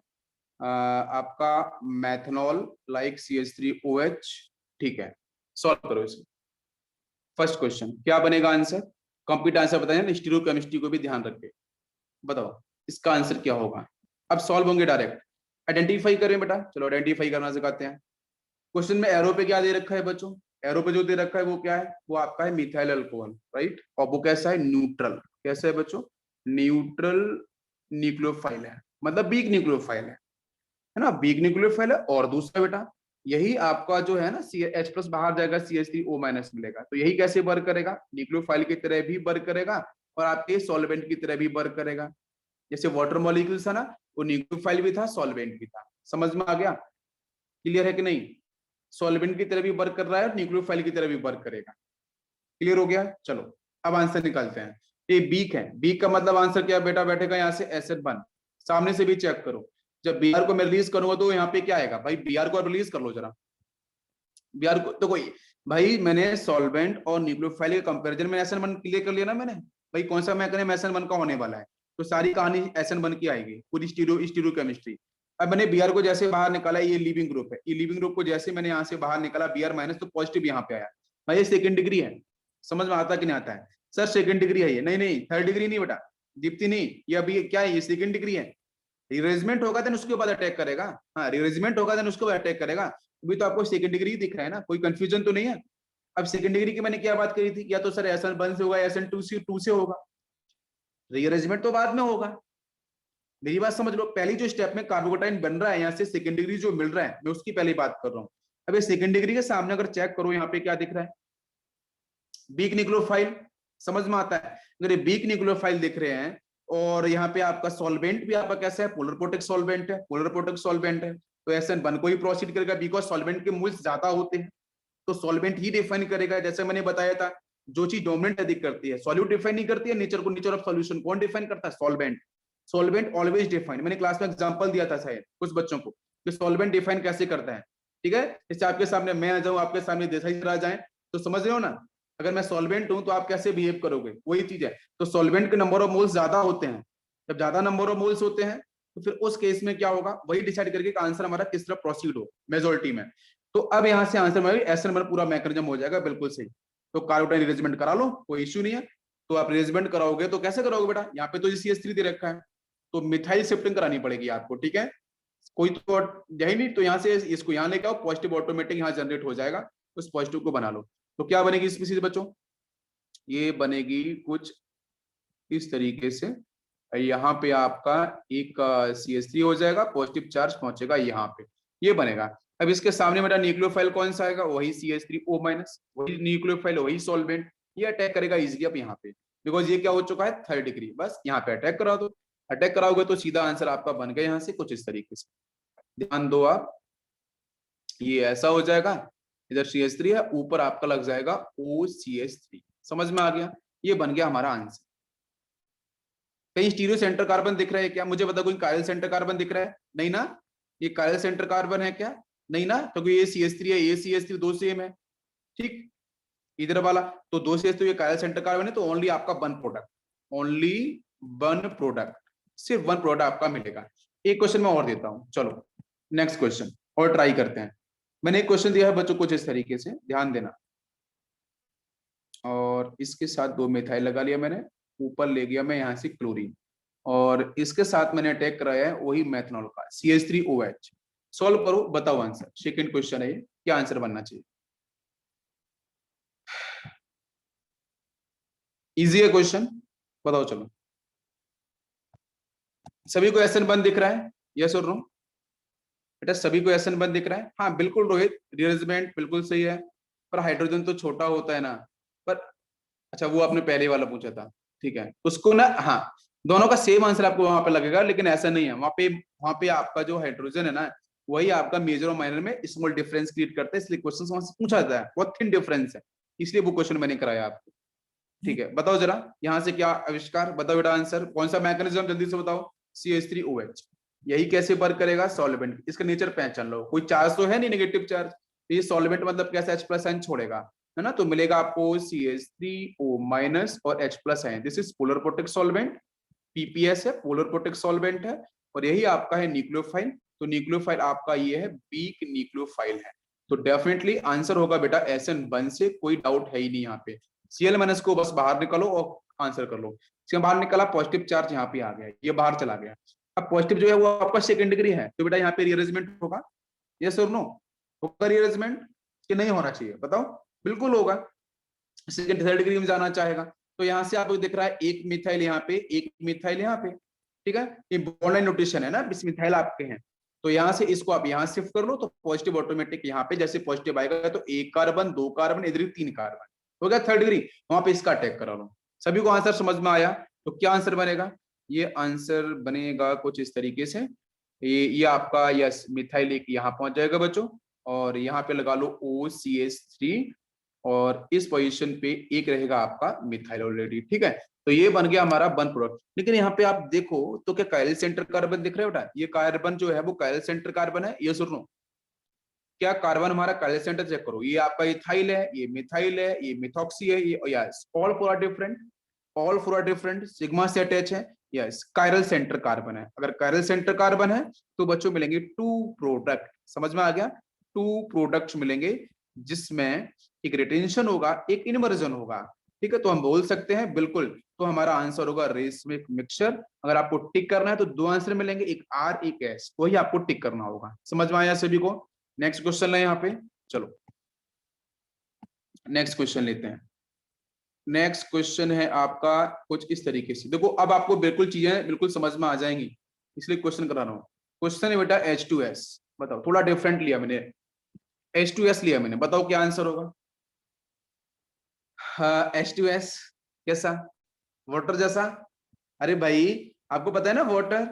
आपका मैथनॉल लाइक CH3OH, ठीक है, सॉल्व करो इसे। फर्स्ट क्वेश्चन क्या बनेगा आंसर, कंप्लीट आंसर बताएं, स्टीरियोकेमिस्ट्री को भी ध्यान रखें, बताओ इसका आंसर क्या होगा। अब सॉल्व होंगे डायरेक्ट, आइडेंटिफाई करें बेटा, चलो आइडेंटिफाई करना सिखाते हैं। क्वेश्चन में एरो पे क्या दे रखा है बच्चों, एरो पे जो दे रखा है वो क्या है, वो आपका है मिथाइल अल्कोहल, राइट। और वो कैसा है, न्यूट्रल। कैसा है बच्चों, न्यूट्रल न्यूक्लियोफाइल है, मतलब वीक न्यूक्लियोफाइल है ना, वीक न्यूक्लियोफाइल है। और दूसरा बेटा यही आपका जो है ना H प्लस बाहर जाएगा, CH3O माइनस मिलेगा, तो यही कैसे वर्क करेगा, न्यूक्लियोफाइल की तरह भी वर्क करेगा और आपके सॉल्वेंट की तरह भी वर्क करेगा। जैसे वाटर मॉलिक्यूल्स था ना, वो न्यूक्लियोफाइल भी था, सॉल्वेंट भी था। समझ में आ गया, क्लियर है कि नहीं। सॉल्वेंट की तरह भी वर्क कर रहा है और न्यूक्लियोफाइल की तरह भी वर्क करेगा। क्लियर हो गया, चलो अब आंसर निकालते हैं। ये बीक है, बीक का मतलब आंसर क्या बेटा बैठेगा, यहाँ से H1। सामने से भी चेक करो, जब Br को मैं रिलीज करूंगा तो यहाँ पे क्या आएगा भाई, Br को रिलीज कर लो जरा। Br को तो कोई भाई, मैंने सॉल्वेंट और न्यूक्लियोफाइल के कंपैरिजन में SN1 क्लियर कर लिया ना मैंने, भाई कौन सा मैकेनिज्म SN1 का होने वाला है, तो सारी कहानी SN1 की आएगी, पूरी स्टीरियो केमिस्ट्री। अब मैंने Br को जैसे बाहर निकाला, ये लिविंग ग्रुप है, ये लिविंग ग्रुप को जैसे मैंने यहाँ से बाहर निकाला Br माइनस, तो पॉजिटिव यहाँ पे आया भाई, ये सेकंड डिग्री है। समझ में आता कि नहीं आता है सर, सेकंड डिग्री है ये, नहीं नहीं थर्ड डिग्री नहीं बेटा, दीप्ति नहीं, ये अभी क्या है, ये सेकंड डिग्री है। रिअरेंजमेंट होगा देन उसके बाद अटैक करेगा, हाँ रिअरेंजमेंट होगा देन उसके बाद अटैक करेगा। अभी तो आपको सेकंड डिग्री दिख रहा है ना, कोई कंफ्यूजन तो नहीं है। अब सेकंड डिग्री की मैंने क्या बात करी थी, या तो सर SN1 से होगा, SN2 से होगा, रिअरेंजमेंट तो बाद में होगा। मेरी बात समझ लो, पहली जो स्टेप में कार्बोकेटाइन बन रहा है, यहाँ से सेकंड डिग्री जो मिल रहा है, मैं उसकी पहली बात कर रहा हूँ। अब ये सेकंड डिग्री के सामने अगर चेक करो, यहाँ पे क्या दिख रहा है, वीक न्यूक्लियोफाइल। समझ में आता है, अगर ये वीक न्यूक्लियोफाइल दिख रहे हैं और यहाँ पे आपका सॉल्वेंट भी आपका कैसा है, पोलर प्रोटेक सॉल्वेंट है, पोलर प्रोटेक सॉल्वेंट है, तो SN1 को ही प्रोसीड करेगा, बिकॉज सॉल्वेंट के मोल्स ज्यादा होते हैं, तो सॉल्वेंट ही डिफाइन करेगा। जैसे मैंने बताया था, जो चीज डोमिनेंट अधिक करती है, सॉल्यूट डिफाइन नहीं करती है, नेचर को, नेचर ऑफ सॉल्यूशन कौन डिफाइन करता है, सॉल्वेंट। सॉल्वेंट ऑलवेज डिफाइन, मैंने क्लास में एग्जांपल दिया था शायद कुछ बच्चों को कि सॉल्वेंट डिफाइन कैसे करता है, ठीक है। जैसे आपके सामने मैं आ जाऊं, आपके सामने देसाई सर आ जाए, तो समझ रहे हो ना, अगर मैं सॉल्वेंट हूं तो आप कैसे बिहेव करोगे, वही चीज है। तो सॉल्वेंट के नंबर ऑफ मोल्स ज्यादा होते हैं, जब ज्यादा नंबर ऑफ मोल्स होते हैं तो फिर उस केस में क्या होगा, वही डिसाइड करके आंसर हमारा किस तरह प्रोसीड हो मेजोरिटी में। तो अब यहाँ से आंसर में SN1 पूरा मैकेनिज्म हो जाएगा, बिल्कुल सही। तो कार्बोटाइन रिअरेंजमेंट करा लो, कोई इश्यू नहीं है। तो आप रिअरेंजमेंट कराओगे तो कैसे करोगे बेटा, यहाँ पे तो CH3 दे रखा है, तो मिथाइल शिफ्टिंग करानी पड़ेगी आपको, ठीक है। कोई तो यही नहीं, तो यहाँ से इसको यहाँ लेके आओ, पॉजिटिव ऑटोमेटिक यहाँ जनरेट हो जाएगा, उस पॉजिटिव को बना लो। तो क्या बनेगी स्पीसीज बच्चों, ये बनेगी कुछ इस तरीके से, यहाँ पे आपका एक CH3 हो जाएगा, पॉजिटिव चार्ज पहुंचेगा यहाँ पे, ये बनेगा। अब इसके सामने मेरा न्यूक्लियोफाइल कौन सा आएगा, वही CH3O माइनस, वही न्यूक्लियोफाइल, वही सॉल्वेंट, ये अटैक करेगा इजीली अब यहाँ पे, बिकॉज ये क्या हो चुका है, थर्ड डिग्री। बस यहाँ पे अटैक करा दो, अटैक कराओगे तो सीधा आंसर आपका बन गया यहाँ से कुछ इस तरीके से। ध्यान दो आप, ये ऐसा हो जाएगा, इधर CH3 है, ऊपर आपका लग जाएगा OCH3। समझ में आ गया, ये बन गया हमारा आंसर। कहीं स्टीरियो सेंटर कार्बन दिख रहा है क्या, मुझे बता, कोई कायरल सेंटर कार्बन दिख रहा है, नहीं ना, ये कायरल सेंटर कार्बन है क्या, नहीं ना, क्योंकि ये CH3 है, ये CH3 दो सेम है, ठीक। इधर वाला तो दो CH3, ये कायरल सेंटर कार्बन है, तो ओनली आपका one product, only one product, सिर्फ वन प्रोडक्ट आपका मिलेगा। एक क्वेश्चन मैं और देता हूं, चलो नेक्स्ट क्वेश्चन और ट्राई करते हैं। मैंने एक क्वेश्चन दिया है बच्चों कुछ इस तरीके से, ध्यान देना, और इसके साथ दो मिथाइल लगा लिया मैंने, ऊपर ले गया मैं यहाँ से क्लोरीन, और इसके साथ मैंने अटैक कराया है वही मेथनॉल का CH3OH। सॉल्व करो, बताओ आंसर, सेकंड क्वेश्चन है ये, क्या आंसर बनना चाहिए। इजी है क्वेश्चन, बताओ चलो। सभी को SN1 दिख रहा है, यस और नो बेटा, सभी को SN1 दिख रहा है, हाँ बिल्कुल रोहित, रिअरेंजमेंट बिल्कुल सही है, पर हाइड्रोजन तो छोटा होता है ना, पर अच्छा वो आपने पहले वाला पूछा था, ठीक है, उसको ना, हाँ दोनों का सेम आंसर आपको वहां पे लगेगा, लेकिन ऐसा नहीं है, वहां पे आपका जो हाइड्रोजन है ना, वही आपका मेजर और माइनर में स्मॉल डिफरेंस क्रिएट करता है, इसलिए क्वेश्चन वहां से पूछा जाता है, बहुत थिन डिफरेंस है, इसलिए वो क्वेश्चन मैंने कराया आपको, ठीक है। बताओ जरा यहाँ से क्या आविष्कार, बताओ बेटा आंसर, कौन सा मैकेनिज्म, जल्दी से बताओ। CH3OH, यही कैसे वर्क करेगा, सॉल्वेंट, इसका नेचर पहचान लो, कोई चार्ज तो है नहीं नेगेटिव चार्ज, ये सॉल्वेंट मतलब कैसा H+ आयन छोड़ेगा, है ना, तो मिलेगा आपको CH3O- और H+ ion, this is polar protic solvent, PPS है, पोलर प्रोटेक्ट सॉल्वेंट है, और यही आपका है न्यूक्लियोफाइल, तो न्यूक्लियोफाइल आपका ये है वीक न्यूक्लियोफाइल है, तो डेफिनेटली आंसर होगा बेटा SN1 से, कोई डाउट है ही नहीं यहाँ पे। Cl- को बस बाहर निकालो और आंसर कर लो, इसके बाहर निकला, पॉजिटिव चार्ज यहाँ पे आ गया, ये बाहर चला गया। अब पॉजिटिव जो है वो आपका सेकंड डिग्री है, तो बेटा यहाँ पे रीअरेंजमेंट होगा, यस और नो, होगा रीअरेंजमेंट कि नहीं होना चाहिए, बताओ। बिल्कुल होगा, सेकंड थर्ड डिग्री में जाना चाहेगा। तो यहाँ से आपको दिख रहा है एक मिथाइल यहाँ पे, एक मिथाइल यहाँ पे, ठीक है, ये बॉन्ड लाइन नोटेशन है ना, बिस मिथाइल आपके हैं, तो यहाँ से इसको आप यहाँ शिफ्ट कर लो तो पॉजिटिव ऑटोमेटिक यहाँ पे जैसे पॉजिटिव आएगा तो एक कार्बन, दो कार्बन, इधर 3 कार्बन हो गया थर्ड डिग्री, वहां पे इसका अटैक करा लो। सभी को आंसर समझ में आया? तो क्या आंसर बनेगा? ये आंसर बनेगा कुछ इस तरीके से, ये आपका यस मिथाइल एक यहाँ पहुंच जाएगा बच्चों, और यहाँ पे लगा लो OCH3, और इस पोजीशन पे एक रहेगा आपका मिथाइल ऑलरेडी, ठीक है। तो ये बन गया हमारा वन प्रोडक्ट। लेकिन यहाँ पे आप देखो तो क्या कायरल सेंटर कार्बन दिख रहा है बेटा? ये कार्बन जो है वो कायरल सेंटर कार्बन है, ये सुन लो, क्या कार्बन हमारा कायरल सेंटर चेक करो, ये आपका इथाइल है, ये मिथाइल है, ये मिथॉक्सी है, ये yes all four are different, all four are different, sigma से अटैच है, यस कायरल सेंटर कार्बन है। अगर कायरल सेंटर कार्बन है तो बच्चों मिलेंगे 2 प्रोडक्ट, समझ में आ गया? 2 प्रोडक्ट्स मिलेंगे जिसमें एक रिटेंशन होगा, एक इनवर्जन होगा, ठीक है। तो हम बोल सकते हैं बिल्कुल, तो हमारा आंसर होगा रेसमिक मिक्सचर। अगर आपको टिक करना है तो 2 आंसर मिलेंगे, एक R एक S, वही आपको टिक करना होगा। समझ में आया सभी को? नेक्स्ट क्वेश्चन है यहाँ पे, चलो नेक्स्ट क्वेश्चन लेते हैं। नेक्स्ट क्वेश्चन है आपका कुछ इस तरीके से, देखो अब आपको बिल्कुल चीजें बिल्कुल समझ में आ जाएंगी, इसलिए क्वेश्चन करा रहा हूँ। क्वेश्चन है बेटा H2S, बताओ, थोड़ा डिफरेंट लिया मैंने, H2S लिया मैंने, बताओ क्या आंसर होगा? हाँ H2S कैसा? वाटर जैसा? अरे भाई आपको पता है ना वाटर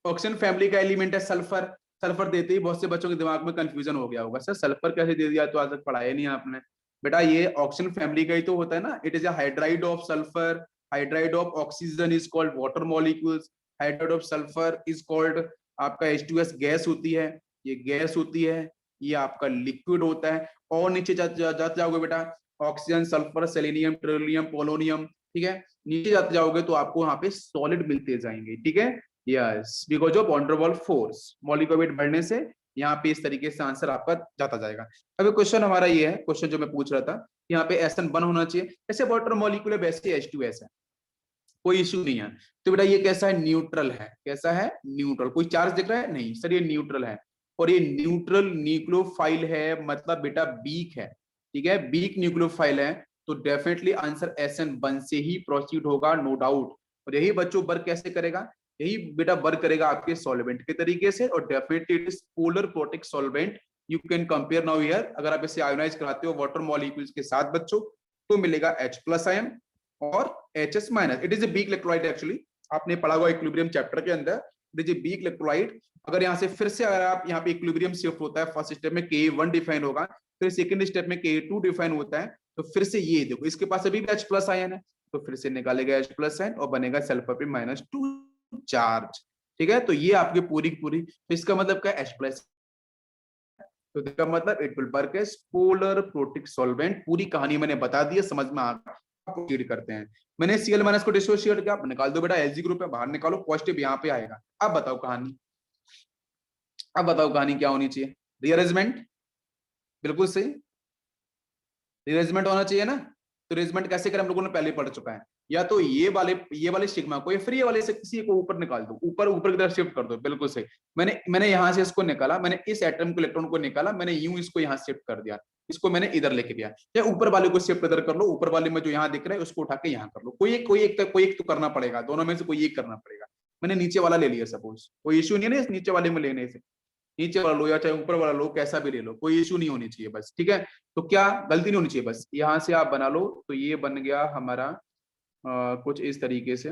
ऑक्सीजन फैमिली का एलिमेंट है, सल्फर, सल्फर देते ही बहुत से बच्चों के दिमाग में कंफ्यूजन हो गया होगा, सर सल्फर कैसे दे दिया, तो आज तक पढ़ाया नहीं आपने। बेटा ये ऑक्सीजन फैमिली का ही तो होता है ना, it is a hydride of sulphur, hydride of oxygen is called water molecules, hydride of sulphur is called आपका H2S गैस होती है, ये गैस होती है, ये आपका लिक्विड होता है। और नीचे जाते जाओगे बेटा, ऑक्सीजन, सल्फर, सेलेनियम, टेरोलियम, पोलोनियम, ठीक है, नीचे जाते जाओगे तो आपको यहाँ पे सॉलिड मिलते जाएंगे, ठीक है, yes because of van der Waals force, molecular weight बढ़ने से यहाँ पे इस तरीके से आंसर आपका जाता जाएगा। अभी क्वेश्चन हमारा ये है, क्वेश्चन जो मैं पूछ रहा था, यहाँ पे SN1 होना चाहिए, ऐसे वाटर मॉलिक्यूल वैसे H2S है, कोई इश्यू नहीं है। तो बेटा ये कैसा है? न्यूट्रल है, कैसा है? न्यूट्रल। कोई चार्ज दिख रहा है? नहीं सर ये न्यूट्रल है, और ये न्यूट्रल न्यूक्लियोफाइल है, मतलब बेटा वीक है, ठीक है, वीक न्यूक्लियोफाइल है, तो डेफिनेटली आंसर SN1 से ही प्रोसीड होगा, नो डाउट। और यही बच्चों वर्क कैसे करेगा? यही बेटा वर्क करेगा आपके सॉल्वेंट के तरीके से, और definitely it is polar protic solvent. You can compare now here, अगर आप इसे आयोनाइज कराते हो वाटर मॉलिक्यूल्स के साथ बच्चों, तो मिलेगा H+ आयन और HS-। It is a weak electrolyte actually, आपने पढ़ा हुआ इक्विलिब्रियम चैप्टर के अंदर, it is a weak electrolyte. अगर यहाँ से फिर से अगर आप यहाँ पे इक्विलिब्रियम शिफ्ट होता है, फर्स्ट स्टेप में Ka1 डिफाइन होगा, फिर सेकंड स्टेप में Ka2 डिफाइन होता है, तो फिर से ये देखो इसके पास अभी भी H+ आयन है, तो फिर से निकालेगा H+ आयन और बनेगा सल्फर पे -2 चार्ज, ठीक है। तो ये आपकी पूरी पूरी, तो इसका मतलब क्या? H+, तो इसका मतलब it will work as polar protic solvent. पूरी कहानी मैंने बता दी है, समझ में आ गया? प्रोसीड करते हैं। मैंने Cl- को डिसोसिएट किया, निकाल दो बेटा, Lg ग्रुप है, बाहर निकालो, पॉजिटिव यहाँ पे आएगा। अब बताओ कहानी, अब बताओ कहानी क्या होनी चाहिए? रीअरेंजमेंट, बिल्कुल सही, रीअरेंजमेंट होना चाहिए ना। तो रीअरेंजमेंट कैसे करें हम लोगों ने पहले पढ़ चुका है, या तो ये वाले सिग्मा को या फिर ये वाले से किसी को ऊपर निकाल दो, ऊपर ऊपर की तरफ शिफ्ट कर दो, बिल्कुल सही। मैंने यहाँ से इसको निकाला, मैंने इस एटम को इलेक्ट्रॉन को निकाला, मैंने यूं इसको यहाँ शिफ्ट कर दिया, इसको मैंने इधर लेके दिया, या ऊपर वाले को शिफ्ट इधर कर लो, ऊपर वाले में जो यहाँ दिख रहा है उसको उठा के यहाँ कर लो, कोई एक तो करना पड़ेगा, दोनों में से कोई एक करना पड़ेगा। मैंने नीचे वाला ले लिया सपोज, कोई इश्यू नहीं है ना इस नीचे वाले में लेने से, नीचे वाला लो या चाहे ऊपर वाला लो, कैसा भी ले लो, कोई इश्यू नहीं होनी चाहिए बस, ठीक है। तो क्या गलती नहीं होनी चाहिए, बस यहाँ से आप बना लो। तो ये बन गया हमारा कुछ इस तरीके से,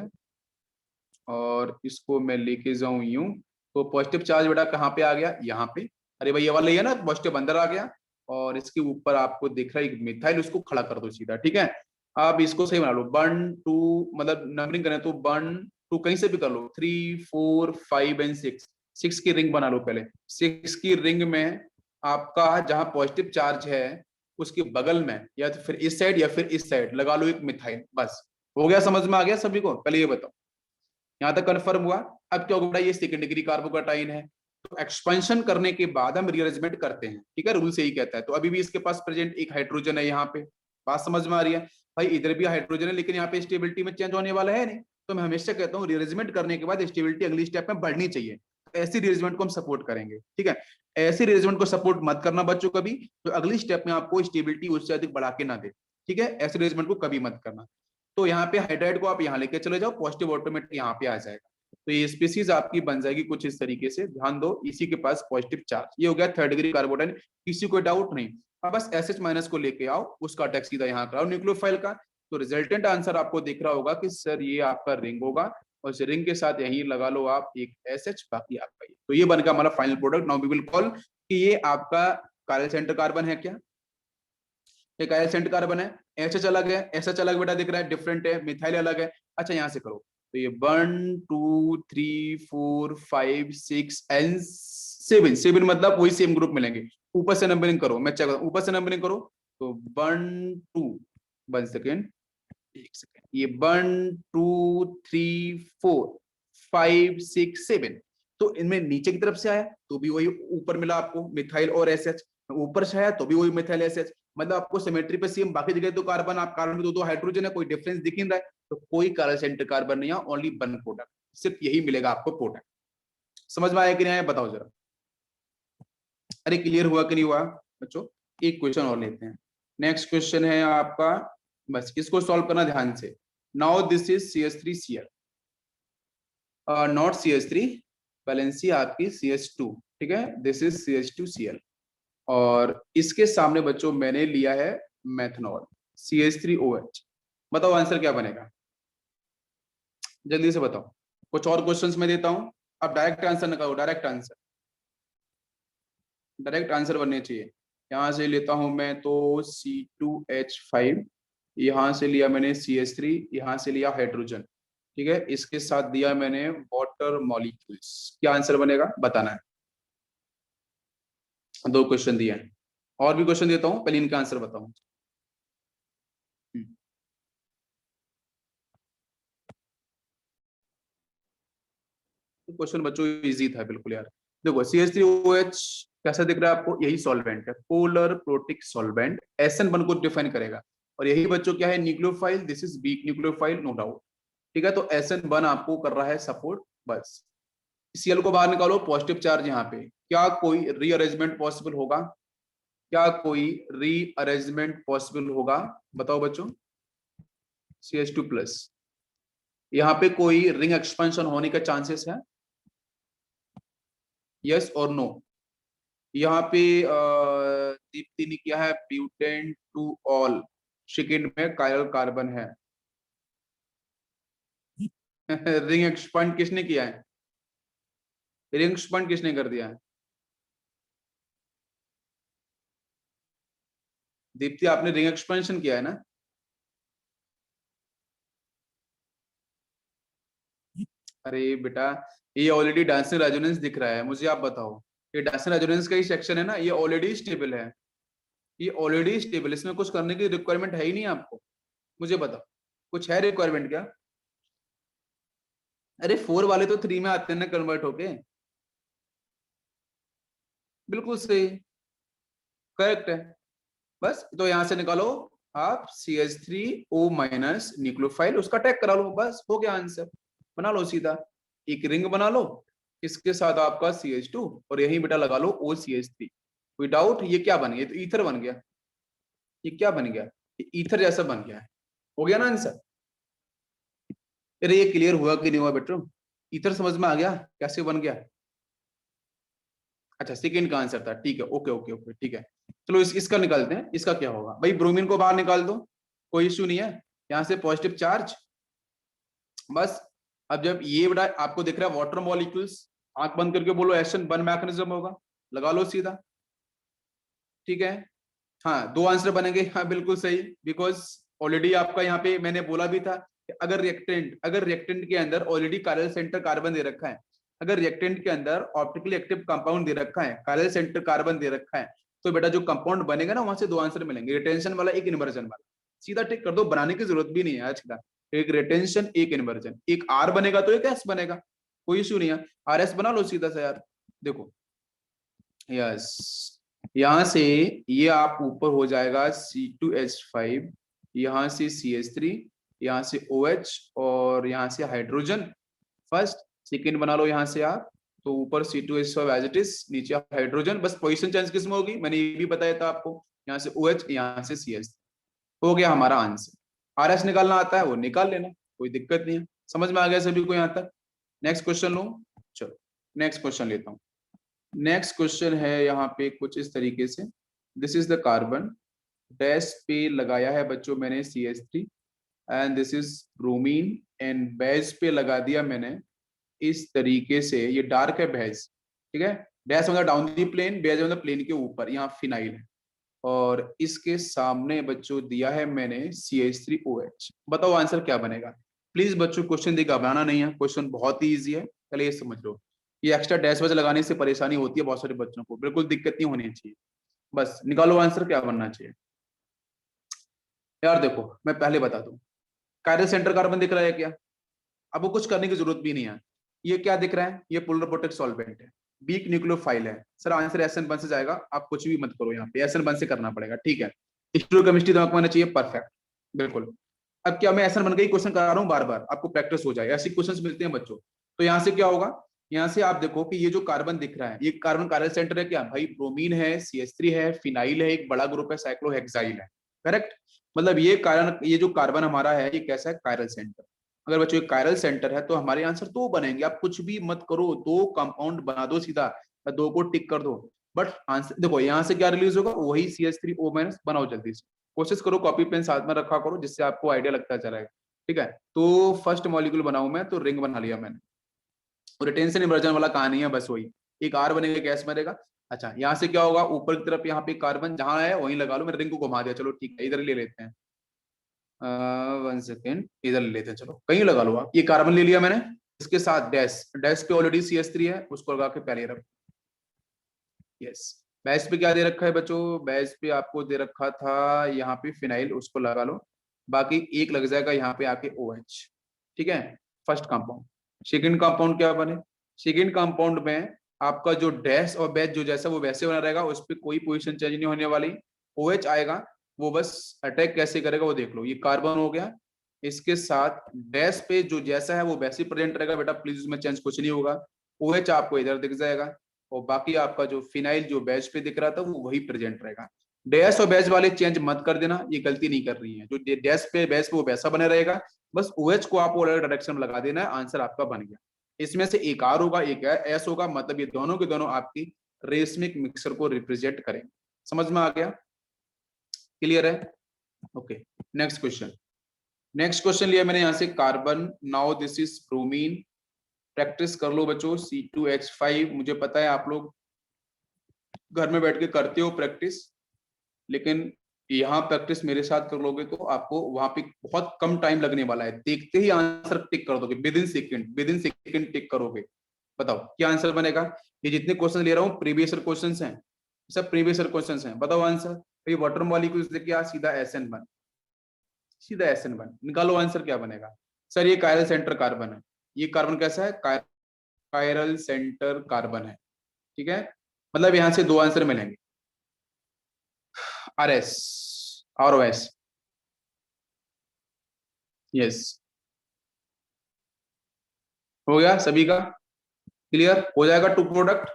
और इसको मैं लेके जाऊं यूं, तो पॉजिटिव चार्ज बेटा कहाँ पे आ गया? यहाँ पे, अरे भाई ये वाला ही है ना, पॉजिटिव अंदर आ गया, और इसके ऊपर आपको दिख रहा है मिथाइल, उसको खड़ा कर दो सीधा, ठीक है। आप इसको सही बना लो, 1 2, मतलब नंबरिंग करें तो 1 2 कहीं से भी कर लो, 3 4 5 एंड 6 की रिंग बना लो पहले। 6 की रिंग में आपका जहां पॉजिटिव चार्ज है उसके बगल में, या तो फिर इस साइड या फिर इस साइड लगा लो एक मिथाइल, बस हो गया, समझ में आ गया सभी को? पहले ये बताओ, यहाँ तक कंफर्म हुआ? अब क्या होगा? ये सेकंड डिग्री कार्बोकेटाइन है, तो एक्सपेंशन करने के बाद हम रीअरेंजमेंट करते हैं, ठीक है, रूल से ही कहता है। तो अभी भी इसके पास प्रेजेंट एक हाइड्रोजन है यहाँ पे, बात समझ में आ रही है? भाई इधर भी हाइड्रोजन है, लेकिन यहाँ पे स्टेबिलिटी में चेंज होने वाला है नहीं, तो मैं हमेशा कहता हूँ रीअरेंजमेंट करने के बाद स्टेबिलिटी अगली स्टेप में बढ़नी चाहिए, ऐसी रीअरेंजमेंट को हम सपोर्ट करेंगे, ठीक है। ऐसी रीअरेंजमेंट को सपोर्ट मत करना बच्चों कभी, तो अगली स्टेप में आपको स्टेबिलिटी उससे अधिक बढ़ा के ना दे, ठीक है। ऐसी रीअरेंजमेंट को कभी मत करना। तो यहाँ पे हाइड्राइड को आप यहाँ लेके चले जाओ, पॉजिटिव ऑटोमेटिक यहाँ पे आ जाएगा। तो ये स्पीसीज आपकी बन जाएगी कुछ इस तरीके से, ध्यान दो, इसी के पास पॉजिटिव चार्ज। ये हो गया थर्ड डिग्री कार्बोडाइन, किसी को डाउट नहीं। अब बस एसएच माइनस को लेके आओ, उसका अटैक सीधा यहाँ कराओ न्यूक्लियोफाइल का। तो रिजल्टेंट आंसर आपको दिख रहा होगा कि सर ये आपका रिंग होगा, और इस रिंग के साथ यहीं लगा लो आप एक एसएच, बाकी आपका ये। तो ये बन गया हमारा final product. Now we will call कि ये आपका कायरल सेंटर कार्बन है क्या, ये कायरल सेंटर कार्बन है। एसएच अलग है, एसएच अलग बेटा दिख रहा है, डिफरेंट है। मिथाइल अलग है। अच्छा यहाँ से करो, तो ये 1 2 3 4 5 6 एंड 7, 7 मतलब वही सेम ग्रुप मिलेंगे। ऊपर से नंबरिंग करो, मैं चेक, ऊपर से नंबरिंग करो। तो 1 2 1 सेकेंड, एक सेकेंड, ये 1 2 3 4 5 6 7। तो इनमें नीचे की तरफ से आया तो भी वही ऊपर मिला आपको मिथाइल और एसएच, ऊपर से आया तो भी वही मिथाइल एसएच। मतलब आपको सिमेट्री पे सेम, बाकी जगह तो कार्बन, आप कार्बन में दो दो हाइड्रोजन है, कोई डिफरेंस दिख नहीं रहा है। तो कोई कायरल सेंटर कार्बन नहीं है, ओनली वन प्रोडक्ट, सिर्फ यही मिलेगा आपको प्रोडक्ट। समझ में आया कि नहीं आया, बताओ जरा। अरे क्लियर हुआ कि नहीं हुआ बच्चों? एक क्वेश्चन और लेते हैं। नेक्स्ट क्वेश्चन है आपका, बस इसको सॉल्व करना ध्यान से। Now this is CH3Cl, not CH3, valency आपकी CH2, ठीक है। दिस इज CH2Cl, और इसके सामने बच्चों मैंने लिया है मेथनॉल, CH3OH। बताओ आंसर क्या बनेगा, जल्दी से बताओ। कुछ और क्वेश्चंस मैं देता हूं, अब डायरेक्ट आंसर निकालो, डायरेक्ट आंसर, डायरेक्ट आंसर बनने चाहिए। यहां से लेता हूं मैं तो C2H5, यहां से लिया मैंने CH3, यहां से लिया हाइड्रोजन, ठीक है। इसके साथ दिया मैंने वाटर मॉलिक्यूल्स। क्या आंसर बनेगा बताना है। दो क्वेश्चन दिए हैं, और भी क्वेश्चन देता हूं, पहले इनका आंसर बताऊं। क्वेश्चन बच्चों इजी था बिल्कुल यार। देखो CH3OH कैसा दिख रहा है आपको, यही सॉल्वेंट है, पोलर प्रोटिक सॉल्वेंट, SN1 को डिफाइन करेगा। और यही बच्चों क्या है, nucleophile, this is weak nucleophile, no doubt, ठीक है। तो SN1 आपको कर रहा है सपोर्ट, बस। Cl को बाहर निकालो, पॉजिटिव चार्ज यहाँ पे। क्या कोई रीअरेंजमेंट पॉसिबल होगा, क्या कोई रीअरेंजमेंट पॉसिबल होगा, बताओ बच्चों। CH2+, यहाँ पे कोई रिंग एक्सपेंशन होने का चांसेस है, यस और नो। यहाँ पे दीप्ति ने किया है ब्यूटेन टू ऑल, सेकेंड में कायरल कार्बन है। रिंग एक्सपेंड किसने किया है, रिंग एक्सपेंड किसने कर दिया है? दीप्ति आपने रिंग एक्सपेंशन किया है ना? अरे बेटा, ये ऑलरेडी डांसिंग रेजोनेंस दिख रहा है मुझे, आप बताओ। ये डांसिंग रेजोनेंस का ही सेक्शन है ना, ये ऑलरेडी स्टेबल है, ये ऑलरेडी स्टेबल, इसमें कुछ करने की रिक्वायरमेंट है ही नहीं आपको। मुझे बताओ, कुछ है रिक्वायरमेंट क्या? अरे 4 वाले तो 3 में आते हैं ना कन्वर्ट होके। बिल्कुल सही, करेक्ट है। बस तो यहां से निकालो आप CH3O- न्यूक्लियोफाइल, उसका टैग करा लो, बस हो गया आंसर। बना लो सीधा, एक रिंग बना लो, इसके साथ आपका CH2, और यही बेटा लगा लो OCH3। कोई डाउट? ये क्या बन गया, तो ईथर बन गया। ये क्या बन गया, ये ईथर जैसा बन गया है। हो गया ना आंसर? अरे ये क्लियर हुआ कि नहीं हुआ बेटा? ईथर समझ में आ गया कैसे बन गया? अच्छा सेकंड का आंसर था, ठीक है, ओके ओके ओके, ठीक है। चलो इसका निकालते हैं, इसका क्या होगा भाई, ब्रोमीन को बाहर निकाल दो, कोई इश्यू नहीं है। यहाँ से पॉजिटिव चार्ज, बस। अब जब ये बड़ा आपको दिख रहा है वाटर मॉलिक्यूल्स, आंख बंद करके बोलो SN1 मैकेनिज्म होगा, लगा लो सीधा, ठीक है। हाँ दो आंसर बनेंगे, हाँ बिल्कुल सही, बिकॉज ऑलरेडी आपका यहाँ पे मैंने बोला भी था कि अगर रिएक्टेंट के अंदर ऑलरेडी कायरल सेंटर कार्बन दे रखा है, अगर रिएक्टेंट के अंदर ऑप्टिकली एक्टिव कंपाउंड दे रखा है, कायरल सेंटर कार्बन दे रखा है, तो बेटा जो कंपाउंड बनेगा ना, वहां से दो आंसर मिलेंगे, रिटेंशन वाला, एक इन्वर्जन वाला। सीधा टिक कर दो, बनाने की जरूरत भी नहीं है आज का। एक रिटेंशन, एक इन्वर्जन, एक R बनेगा तो एक S बनेगा, कोई इश्यू नहीं है। RS बना लो सीधा सा यार, देखो, यस। यहां से ये आप ऊपर हो जाएगा C2H5, यहां से CH3, यहां से OH, और यहां से हाइड्रोजन, फर्स्ट। सेकेंड बना लो यहां से आप, तो ऊपर C2H5 एज इट इज, नीचे हाइड्रोजन, बस पोजीशन चेंज किसमें होगी, मैंने ये भी बताया था आपको, यहाँ से OH, यहाँ से CH। हो गया हमारा आंसर। RS निकालना आता है वो निकाल लेना, कोई दिक्कत नहीं है। समझ में आ गया सभी को यहाँ तक? नेक्स्ट क्वेश्चन लो। चलो नेक्स्ट क्वेश्चन लेता हूँ। नेक्स्ट क्वेश्चन है यहाँ पे कुछ इस तरीके से, this is the carbon, dash पे लगाया है बच्चों मैंने CH3 and this is bromine, and wedge पे लगा दिया मैंने इस तरीके से, ये डार्क है बेज, ठीक है, डैश मतलब डाउन दी प्लेन, बेज मतलब प्लेन के ऊपर, यहाँ फिनाइल है, और इसके सामने बच्चों दिया है मैंने CH3OH। बताओ आंसर क्या बनेगा? प्लीज बच्चों क्वेश्चन देख घबराना नहीं है, क्वेश्चन बहुत ही ईजी है, पहले ये समझ लो। ये एक्स्ट्रा डैश वैश लगाने से परेशानी होती है बहुत सारे बच्चों को, बिल्कुल दिक्कत नहीं होनी चाहिए। बस निकालो आंसर क्या बनना चाहिए। यार देखो मैं पहले बता दूं, कायरल सेंटर कार्बन दिख रहा है क्या? अब वो कुछ करने की जरूरत भी नहीं है। ये क्या दिख रहा है? ये पोलर प्रोटेक्ट सॉल्वेंट है, वीक न्यूक्लियोफाइल है। सर आंसर SN1 से जाएगा, आप कुछ भी मत करो यहाँ पे, SN1 से करना पड़ेगा, ठीक है। स्टोइकोकेमिस्ट्री दिमाग में होना चाहिए, परफेक्ट, बिल्कुल। अब क्या मैं SN1 का ही क्वेश्चन करा रहा हूँ बार बार, आपको प्रैक्टिस हो जाए, ऐसे क्वेश्चन मिलते हैं बच्चों। तो यहाँ से क्या होगा, यहाँ से आप देखो कि ये जो कार्बन दिख रहा है, ये कार्बन कायरल सेंटर है क्या भाई? ब्रोमीन है, CH3 है, फिनाइल है, एक बड़ा ग्रुप है साइक्लोहेक्साइल है, करेक्ट। मतलब ये जो कार्बन हमारा है ये कैसा है? Chiral centre. अगर बच्चों कायरल सेंटर है तो हमारे आंसर दो बनेंगे, आप कुछ भी मत करो, दो कंपाउंड बना दो सीधा, दो को टिक कर दो। बट आंसर देखो यहाँ से क्या रिलीज होगा, वही CH3O- बनाओ जल्दी से, कोशिश करो कॉपी पेन साथ में रखा करो जिससे आपको आइडिया लगता चलेगा, ठीक है। तो फर्स्ट मॉलिक्यूल बनाऊं मैं, तो रिंग बना लिया मैंने, और रिटेंशन इमर्जन वाला कहानी है, बस वही, एक R बनेगा, गैस बनेगा। अच्छा यहाँ से क्या होगा, ऊपर की तरफ यहाँ पे कार्बन जहां है वहीं लगा लो, मैंने रिंग को घुमा दिया, चलो ठीक है, इधर ले लेते हैं, 1 सेकेंड, इधर ले लेते हैं, चलो कहीं लगा लो आप। ये कार्बन ले लिया मैंने, इसके साथ डैश, डैश पे ऑलरेडी CH3 है, उसको लगा के पहले रख। यस, बैच पे क्या दे रखा है बच्चों? बैच पे आपको दे रखा था यहाँ पे फिनाइल, उसको लगा लो, बाकी एक लग जाएगा यहाँ पे आके OH, ठीक है। First compound. सेकंड कंपाउंड क्या बने? सेकंड कंपाउंड में आपका जो डैश और बैच जो जैसा वो वैसे बना रहेगा, उस पर कोई पोजीशन चेंज नहीं होने वाली, OH आएगा, वो बस अटैक कैसे करेगा वो देख लो। ये कार्बन हो गया, इसके साथ डैश पे जो जैसा है वो वैसे प्रेजेंट रहेगा बेटा, प्लीज उसमें चेंज कुछ नहीं होगा। OH आपको इधर दिख जाएगा, और बाकी आपका जो फिनाइल जो बैच पे दिख रहा था वो वही प्रेजेंट रहेगा। डैश और बैच वाले चेंज मत कर देना, ये गलती नहीं कर रही है, जो डैश पे बैच पे वो वैसा बना रहेगा, बस OH को आप अलग डायरेक्शन में लगा देना है, आंसर आपका बन गया। इसमें से एक R होगा, एक S होगा, मतलब ये दोनों के दोनों आपकी रेशमिक मिक्सर को रिप्रेजेंट करेंगे। समझ में आ गया? क्लियर है? Okay, next question. Next question लिया मैंने यहाँ से carbon, now this is bromine. Practice कर लो बच्चों, C2H5, मुझे पता है आप लोग घर में बैठ के करते हो प्रैक्टिस, लेकिन यहाँ प्रैक्टिस मेरे साथ कर लोगे तो आपको वहां पे बहुत कम टाइम लगने वाला है, देखते ही आंसर टिक कर दोगे, विद इन सेकंड टिक करोगे। बताओ क्या आंसर बनेगा? ये जितने क्वेश्चन ले रहा हूँ प्रीवियस क्वेश्चन हैं, सब प्रीवियस क्वेश्चन हैं, बताओ आंसर। ये वाटर मॉलिक्यूल्स देखिए, सीधा SN1, सीधा SN1 निकालो, आंसर क्या बनेगा? सर ये कायरल सेंटर कार्बन है, ये कार्बन कैसा है? कायरल सेंटर कार्बन है, ठीक है। मतलब यहां से दो आंसर मिलेंगे, RS और OS। यस, हो गया सभी का क्लियर हो जाएगा। टू प्रोडक्ट,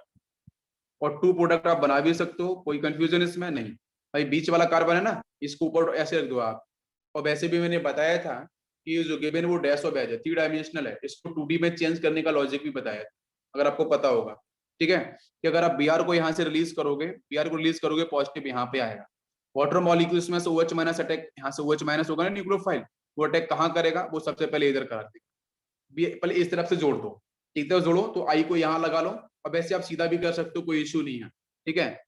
और टू प्रोडक्ट आप बना भी सकते हो, कोई कंफ्यूजन इसमें नहीं भाई। बीच वाला कार्बन है ना, इसको ऊपर ऐसे रख दो आप। और वैसे भी मैंने बताया था कि जो गिवन वो डैश और बैच है, 3 डायमेंशनल है, इसको 2D में चेंज करने का लॉजिक भी बताया था, अगर आपको पता होगा, ठीक है। कि अगर आप Br को यहाँ से रिलीज करोगे, Br को रिलीज करोगे, पॉजिटिव यहाँ पे आएगा। वाटर मॉलिक्यूल्स में से OH माइनस अटैक, यहाँ से OH माइनस होगा ना न्यूक्लियोफाइल, वो अटैक कहाँ करेगा? वो सबसे पहले इधर करा देगा, पहले इस तरफ से जोड़ दो, एक तरफ जोड़ो तो I को यहाँ लगा लो, और वैसे आप सीधा भी कर सकते हो, कोई इश्यू नहीं है, ठीक है।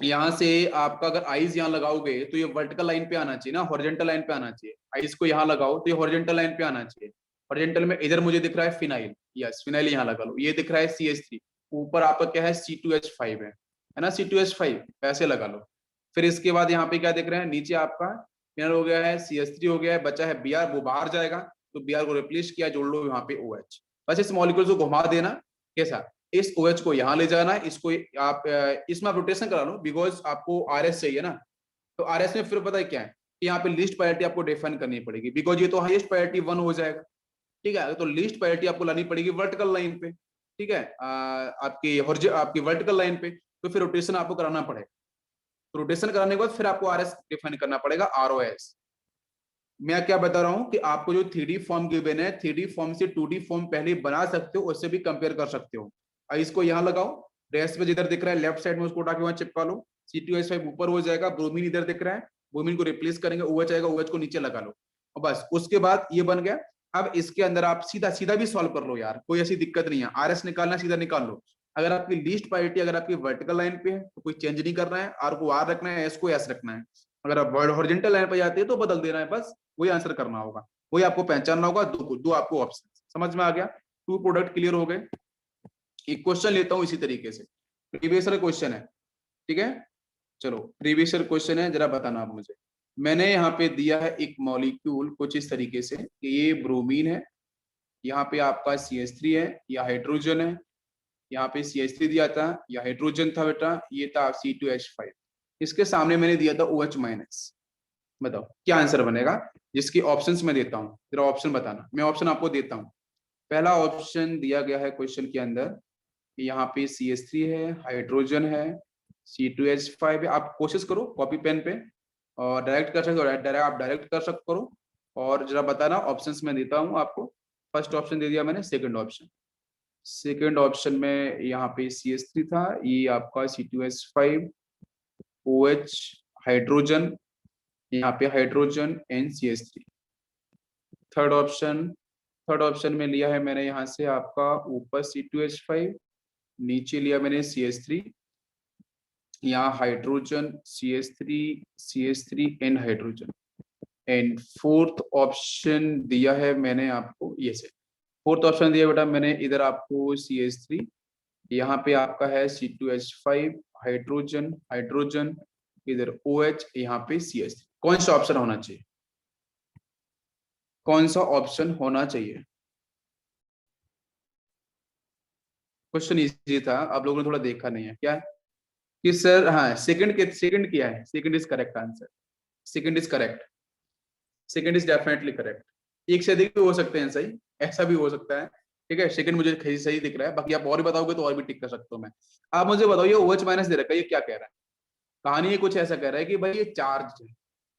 यहाँ से आपका अगर आइज यहाँ लगाओगे तो ये वर्टिकल लाइन पे आना चाहिए ना, हॉरिजॉन्टल लाइन पे आना चाहिए। आइज को यहाँ लगाओ तो ये हॉरिजॉन्टल लाइन पे आना चाहिए। हॉरिजॉन्टल में इधर मुझे दिख रहा है फिनाइल, यस फिनाइल यहाँ लगा लो। ये दिख रहा है CH3, ऊपर आपका क्या है? C2H5 है ना, C2H5 ऐसे लगा लो। फिर इसके बाद यहाँ पे क्या दिख रहा है? नीचे आपका फिनाइल हो गया है, CH3 हो गया है, बचा है Br, वो बाहर जाएगा, तो Br को रिप्लेस किया, जोड़ लो यहाँ पे OH। बस इस मॉलिक्यूल को घुमा देना, कैसा? इस OH को यहाँ ले जाना, इसको आप इसमें आप रोटेशन करा लो, बिकॉज आपको RS चाहिए ना। तो RS में फिर पता है क्या है कि यहाँ पे लिस्ट प्रायोरिटी आपको डिफाइन करनी पड़ेगी, बिकॉज ये तो हाईएस्ट प्रायोरिटी 1 हो जाएगा, ठीक है। तो लिस्ट प्रायोरिटी आपको लानी पड़ेगी वर्टिकल लाइन पे, ठीक है, आपकी वर्टिकल लाइन पे, तो फिर रोटेशन आपको कराना पड़ेगा। तो रोटेशन कराने के बाद फिर आपको RS डिफाइन करना पड़ेगा, ROS। मैं क्या बता रहा हूं कि आपको जो 3D फॉर्म गिवन है, 3D फॉर्म से 2D फॉर्म पहले बना सकते हो, उससे भी कंपेयर कर सकते हो। अब इसको यहाँ लगाओ, रेस्ट में जिधर दिख रहा है लेफ्ट साइड में उसको उठा के वहां चिपका लो, C2H5 ऊपर हो जाएगा, ब्रोमीन इधर दिख रहा है, ब्रोमीन को रिप्लेस करेंगे, OH आएगा, OH को नीचे लगा लो, और बस उसके बाद ये बन गया। अब इसके अंदर आप सीधा सीधा भी सॉल्व कर लो यार, कोई ऐसी दिक्कत नहीं है, RS निकालना सीधा निकाल लो। अगर आपकी लीस्ट प्रायोरिटी अगर आपकी वर्टिकल लाइन पे है तो कोई चेंज नहीं करना है, R को R रखना है, S को S रखना है। अगर आप हॉरिजॉन्टल लाइन पे जाती है तो बदल देना है, बस वही आंसर करना होगा, वही आपको पहचानना होगा। दो आपको ऑप्शन समझ में आ गया, 2 प्रोडक्ट क्लियर हो गए। एक क्वेश्चन लेता हूं इसी तरीके से, प्रीवियस ईयर क्वेश्चन है, ठीक है। चलो प्रीवियस ईयर क्वेश्चन है, जरा बताना आप मुझे। मैंने यहाँ पे दिया है एक मॉलिक्यूल कुछ इस तरीके से कि ये ब्रोमीन है, यहाँ पे आपका CH3 है या हाइड्रोजन है, यहाँ पे CH3 दिया था या हाइड्रोजन था बेटा, ये था C2H5, इसके सामने मैंने दिया था OH-। बताओ क्या आंसर बनेगा, जिसकी ऑप्शंस मैं देता हूँ, जरा ऑप्शन बताना, मैं ऑप्शन आपको देता हूँ। पहला ऑप्शन दिया गया है क्वेश्चन के अंदर, यहाँ पे CH3 है, हाइड्रोजन है, C2H5 है। आप कोशिश करो कॉपी पेन पे और डायरेक्ट कर सकते हो, आप डायरेक्ट कर सकते करो, और जरा बताना ऑप्शंस मैं देता हूँ आपको। फर्स्ट ऑप्शन दे दिया मैंने, सेकंड ऑप्शन में यहाँ पे CH3 था, ये आपका C2H5, OH, हाइड्रोजन, यहाँ पे hydrogen and CH3। Third option में लिया है मैंने यहाँ से आपका ऊपर C2H5, नीचे लिया मैंने CH3, यहाँ hydrogen CH3 and hydrogen, and fourth option दिया है मैंने आपको ये से, फोर्थ ऑप्शन दिया बेटा मैंने इधर आपको CH3, यहाँ पे आपका है C2H5, हाइड्रोजन, इधर OH, यहाँ पे CH3। कौन सा ऑप्शन होना चाहिए, कौन सा ऑप्शन होना चाहिए? क्वेश्चन इजी था, आप लोगों ने थोड़ा देखा नहीं है क्या, कि सर हाँ सेकंड किया है, second is correct answer, second is correct, second is definitely correct. एक से अधिक भी हो सकते हैं सही, ऐसा भी हो सकता है, ठीक है। सेकंड मुझे सही दिख रहा है, बाकी आप और भी बताओगे तो और भी टिक कर सकता हूँ मैं। आप मुझे बताओ ये OH- दे रखा है, ये क्या कह रहा है? कहानी ये कुछ ऐसा कह रहा है कि भाई ये चार्ज है,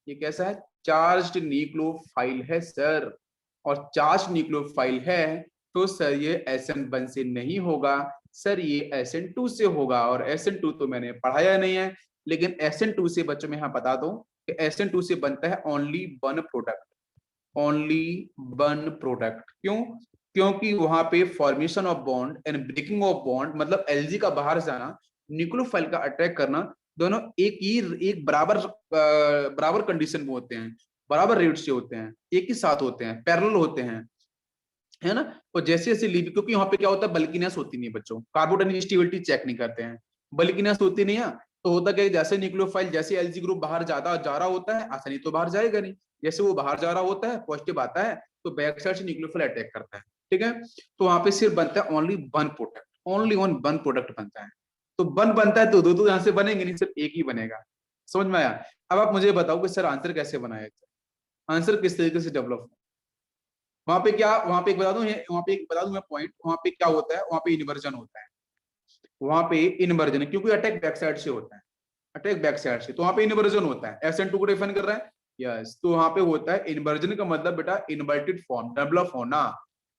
ये कैसा है, चार्ज्ड न्यूक्लियोफाइल है सर, और चार्ज न्यूक्लियोफाइल है तो सर ये SN1 से नहीं होगा सर, ये SN2 से होगा, और SN2 तो मैंने पढ़ाया नहीं है, लेकिन SN2 से बच्चों में यहाँ बता दो कि SN2 से बनता है only one product, only one product. क्यों? क्योंकि वहां पे formation of bond and breaking of bond, मतलब Lg का बाहर जाना, न्यूक्लियोफाइल का अटैक करना, दोनों एक बराबर कंडीशन में होते हैं, बराबर रेट से होते हैं, एक ही साथ होते हैं, पैरेलल होते हैं, है ना। और जैसे जैसे लीव, क्योंकि वहां पे क्या होता है, बल्किनेस होती नहीं है बच्चों, कार्बोनेट स्टेबिलिटी चेक नहीं करते हैं, बल्किनेस होती नहीं है, तो होता क्या है, जैसे न्यूक्लियोफाइल, जैसे Lg ग्रुप बाहर जा रहा होता है, आसानी तो बाहर जाएगा नहीं, जैसे वो बाहर जा रहा होता है, पॉजिटिव आता है, तो बैक साइड से न्यूक्लियोफाइल अटैक करता है, ठीक है। तो वहां पे सिर्फ बनता है only one product, only one product बनता है। तो वन बनता है तो दो तो यहाँ से बनेंगे नहीं, सिर्फ एक ही बनेगा। समझ में आया? अब आप मुझे बताओ कि सर आंसर कैसे बनाया, आंसर किस तरीके से डेवलप, वहां पे क्या, वहां पे एक बता दूं, वहां पे एक बता दूं मैं पॉइंट, वहां पे क्या होता है, वहां पे इन्वर्जन होता है, वहां पे इन्वर्जन है, क्योंकि अटैक बैक साइड से होता है, अटैक बैक साइड से, तो वहां पे इन्वर्जन होता है। SN2 को डिफाइन कर रहा है, यस, तो वहां पे होता है इन्वर्जन का मतलब बेटा इन्वर्टेड फॉर्म, डेवलप होना।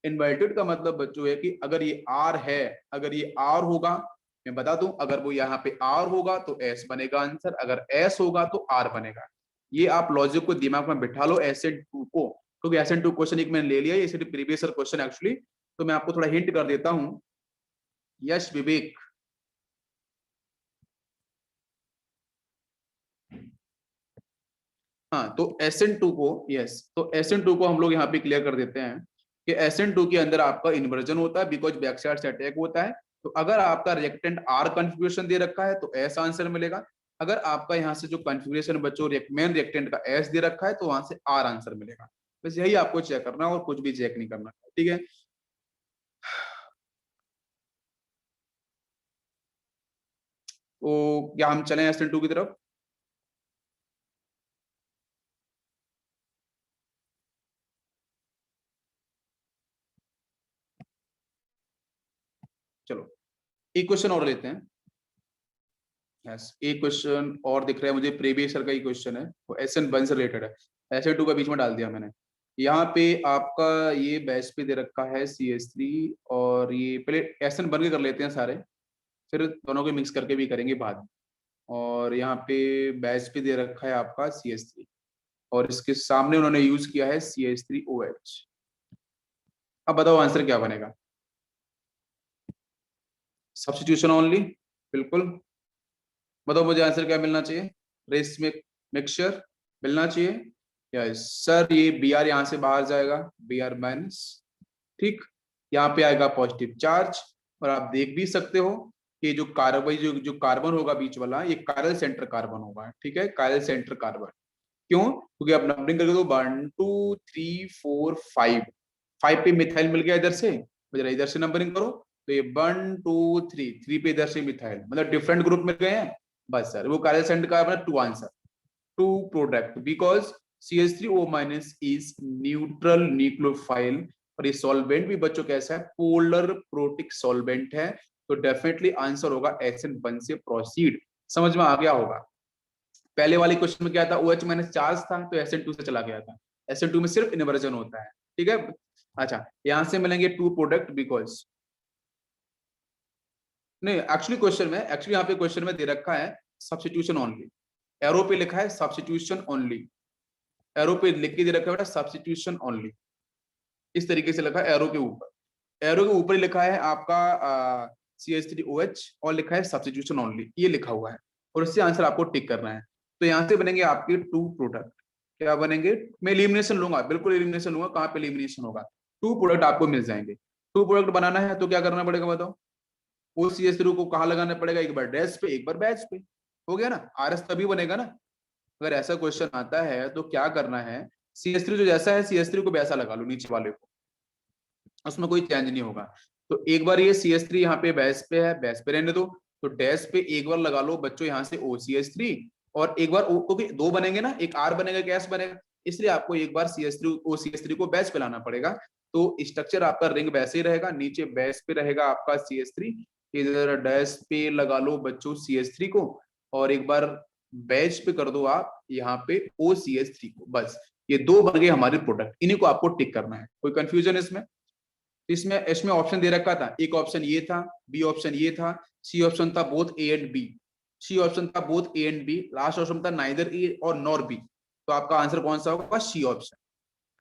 इन्वर्टेड का मतलब बच्चों है कि अगर ये R है, अगर ये R होगा, मैं बता दूं, अगर वो यहाँ पे R होगा तो S बनेगा आंसर, अगर S होगा तो R बनेगा। ये आप लॉजिक को दिमाग में बिठा लो SN2 को, क्योंकि SN2 क्वेश्चन एक मैंने ले लिया, ये सिर्फ प्रीवियस ईयर क्वेश्चन एक्चुअली, तो मैं आपको थोड़ा हिंट कर देता हूँ। यस विवेक, हाँ तो SN2 को, यस, तो SN2 को हम लोग यहाँ पे क्लियर कर देते हैं कि SN2 के अंदर आपका इन्वर्जन होता है, बिकॉज बैक साइड से अटैक होता है। तो अगर आपका रिएक्टेंट R कॉन्फ़िगरेशन दे रखा है तो S आंसर मिलेगा, अगर आपका यहाँ से जो कॉन्फ़िगरेशन बच्चों मेन रिएक्टेंट का S दे रखा है तो वहां से R आंसर मिलेगा। बस यही आपको चेक करना है और कुछ भी चेक नहीं करना, ठीक है। तो क्या हम चलें SN2 की तरफ? चलो एक क्वेश्चन और लेते हैं। यस, एक क्वेश्चन और दिख रहा है मुझे, प्रीवियस ईयर का ही क्वेश्चन है, वो SN1 से रिलेटेड है, SN2 का बीच में डाल दिया मैंने। यहाँ पे आपका ये बैच पे दे रखा है CS3, और ये पहले SN1 के कर लेते हैं सारे, फिर दोनों को मिक्स करके भी करेंगे बाद में। और यहाँ पे बैच पे दे रखा है आपका CS3, और इसके सामने उन्होंने यूज किया है CH3OH। अब बताओ आंसर क्या बनेगा? सब्स्टिट्यूशन ओनली, बिल्कुल। बताओ मुझे आंसर क्या मिलना चाहिए? रेस में मिक्सचर मिलना चाहिए। यस सर, ये Br यहाँ से बाहर जाएगा, Br माइनस, ठीक। यहाँ पे आएगा पॉजिटिव चार्ज, और आप देख भी सकते हो कि जो कार्बन जो कार्बन होगा बीच वाला, ये कायरल सेंटर कार्बन होगा, ठीक है, कायरल सेंटर कार्बन। क्यों? क्योंकि आप नंबरिंग करके तो 1 2 3 4 5, 5 पे मिथाइल मिल गया इधर से, जरा इधर से नंबरिंग करो, तो ये 1 2 3, 3 पे इधर से मिथाइल, मतलब डिफरेंट ग्रुप मिल गए हैं। बस सर, वो chiral centre carbon, 2 answer, 2 product, because CH3O- is neutral nucleophile, और ये सॉल्वेंट भी बच्चों कैसा है? पोलर प्रोटिक सॉल्वेंट है, तो डेफिनेटली आंसर होगा SN1 से प्रोसीड। समझ में आ गया होगा? पहले वाले क्वेश्चन में क्या था? OH- चार्ज था, तो SN2 से चला गया था, SN2 में सिर्फ इन्वर्जन होता है, ठीक है। अच्छा, यहां से मिलेंगे 2 प्रोडक्ट, बिकॉज नहीं, एक्चुअली यहाँ पे क्वेश्चन में दे रखा है सब्स्टिट्यूशन ओनली, एरो पे लिखा है सब्स्टिट्यूशन ओनली, एरो पे लिख के दे रखा है बेटा सब्स्टिट्यूशन ओनली, इस तरीके से लिखा है एरो के ऊपर, एरो के ऊपर लिखा है आपका CH3OH, और लिखा है सब्स्टिट्यूशन ओनली, ये लिखा हुआ है, और इससे आंसर आपको टिक करना है। तो यहाँ से बनेंगे आपके 2 प्रोडक्ट। क्या बनेंगे? मैं एलिमिनेशन लूंगा, बिल्कुल एलिमिनेशन लूंगा, कहाँ पे एलिमिनेशन होगा? 2 प्रोडक्ट आपको मिल जाएंगे। 2 प्रोडक्ट बनाना है तो क्या करना पड़ेगा बताओ? वो CH3 को कहाँ लगाना पड़ेगा? एक बार डैश पे, एक बार बैच पे, हो गया ना? RS तभी बनेगा ना। अगर ऐसा क्वेश्चन आता है तो क्या करना है? CH3 जो जैसा है, CH3 को वैसा लगा लो नीचे वाले को, उसमें कोई चेंज नहीं होगा। तो एक बार ये CH3 यहाँ पे बैच पे है, बैच पे रहने दो, तो डैश पे एक बार लगा लो बच्चों यहाँ से OCH3, और एक बार क्योंकि 2 बनेंगे ना, एक R बनेगा, गैस बनेगा, इसलिए आपको एक बार OCH3 को बैच पे लाना पड़ेगा। तो स्ट्रक्चर आपका रिंग वैसे ही रहेगा, नीचे बैच पे रहेगा आपका CH3, इधर डैश पे लगा लो बच्चों CH3 को, और एक बार बैच पे कर दो आप यहाँ पे OCH3 को, बस ये 2 बन गए हमारे प्रोडक्ट, इन्हीं को आपको टिक करना है। कोई कंफ्यूजन इसमें? इसमें इसमें ऑप्शन दे रखा था, एक ऑप्शन ये था, बी ऑप्शन ये था, सी ऑप्शन था both A and B, C option था both A and B, last option था नाइदर ए और नॉर बी। तो आपका आंसर कौन सा होगा? सी ऑप्शन,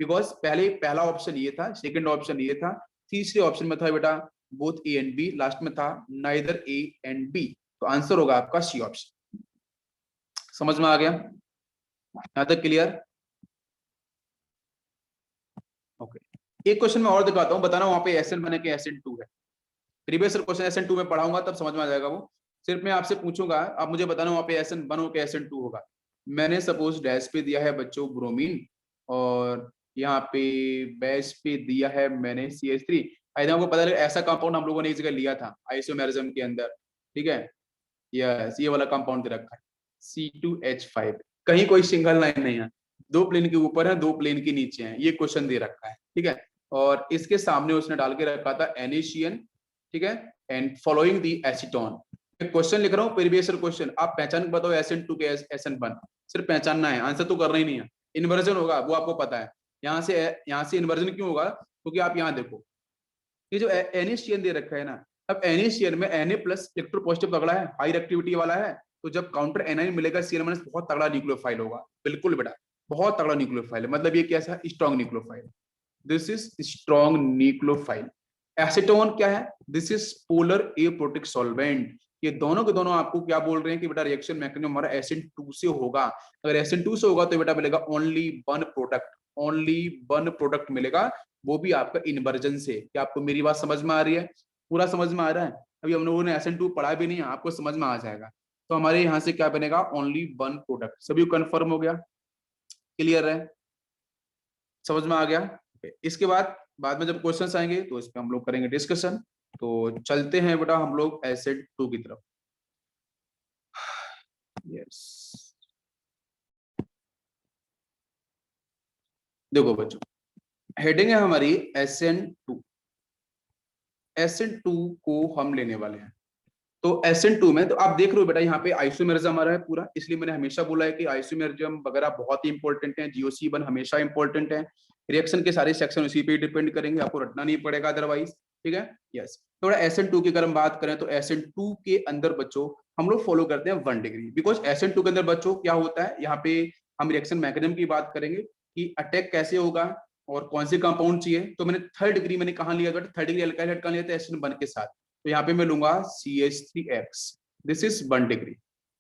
बिकॉज पहला ऑप्शन ये था, सेकंड ऑप्शन ये था, तीसरे ऑप्शन में था बेटा both A and B, last में था नाइदर ए एंड बी, तो आंसर होगा आपका सी ऑप्शन। समझ में आ गया? यहां तक क्लियर? ओके, एक क्वेश्चन मैं और दिखाता हूं, बताना वहां पे SN बने के SN2 है। प्रीवियस क्वेश्चन SN2 में पढ़ाऊंगा तब समझ में आ जाएगा वो। सिर्फ मैं आपसे पूछूंगा, आप मुझे बताना वहां पे SN1 हो के SN2 होगा। मैंने सपोज डैश पे दिया है बच्चों ब्रोमीन, और यहाँ पे बैच पे दिया है मैंने CH3। आई आपको पता लगा ऐसा कंपाउंड हम लोगों ने एक जगह लिया था आइसोमेरिज्म के अंदर, ठीक है। यस, ये वाला कंपाउंड दे रखा है C2H5, कहीं कोई सिंगल लाइन नहीं है, 2 प्लेन के ऊपर है, 2 प्लेन के नीचे है, ये क्वेश्चन दे रखा है, ठीक है। और इसके सामने उसने डाल के रखा था NaCN, ठीक है, and following the acetone. Question लिख रहा हूँ, प्रीवियस क्वेश्चन, आप पहचान के बताओ SN2 के SN1, सिर्फ पहचानना है, आंसर तो करना ही नहीं है। इन्वर्जन होगा वो आपको पता है, यहाँ से इन्वर्जन क्यों होगा? क्योंकि आप यहाँ देखो, ये जो NaCN दे रखा है ना, अब NaCN में Na प्लस इलेक्ट्रोपॉजिटिव तगड़ा है, हाई रिएक्टिविटी वाला है, तो जब काउंटर एनाइन मिलेगा Cl माइनस बहुत तगड़ा न्यूक्लियोफाइल होगा, बिल्कुल बेटा, बहुत तगड़ा न्यूक्लियोफाइल है, मतलब ये कैसा? Strong nucleophile, this is strong nucleophile. Acetone क्या है? This is polar aprotic solvent. ये दोनों के दोनों आपको क्या बोल रहे हैं कि बेटा रिएक्शन मैकेनिज्म हमारा SN2 से होगा। अगर SN2 से होगा तो बेटा मिलेगा only one product, only one product मिलेगा, वो भी आपका इन्वर्जन से। क्या आपको मेरी बात समझ में आ रही है? पूरा समझ में आ रहा है? अभी हम लोगों ने SN2 पढ़ा भी नहीं है, आपको समझ में आ जाएगा। तो हमारे यहाँ से क्या बनेगा? Only one product. सभी कंफर्म हो गया? क्लियर है? समझ में आ गया? इसके बाद में जब क्वेश्चंस आएंगे तो इस पे हम लोग करेंगे डिस्कशन। तो चलते हैं बेटा हम लोग SN2 की तरफ। यस, देखो बच्चों, हेडिंग है हमारी SN2, SN2 को हम लेने वाले हैं। तो SN2 में तो आप देख रहे हो बेटा यहाँ पे आइसोमेरिज्म हमारा है पूरा, इसलिए मैंने हमेशा बोला है कि आइसोमेरिज्म वगैरह बहुत ही इंपॉर्टेंट है, GOC1 हमेशा इंपॉर्टेंट है, रिएक्शन के सारे सेक्शन उसी पे डिपेंड करेंगे, आपको रटना नहीं पड़ेगा अदरवाइज, ठीक है। यस, थोड़ा SN2 की अगर हम बात करें तो SN2 के अंदर बच्चों हम लोग फॉलो करते हैं 1 डिग्री, बिकॉज SN2 के अंदर बच्चों क्या होता है, यहाँ पे हम रिएक्शन मैकेनिज्म की बात करेंगे कि अटैक कैसे होगा और कौन से कंपाउंड चाहिए। तो मैंने 3rd डिग्री मैंने कहाँ लिया बेटा, 3rd डिग्री अल्काइल हाइड्रोजन लिया था SN1 के साथ, तो यहाँ पे मैं लूंगा CH3X, दिस इज 1 डिग्री,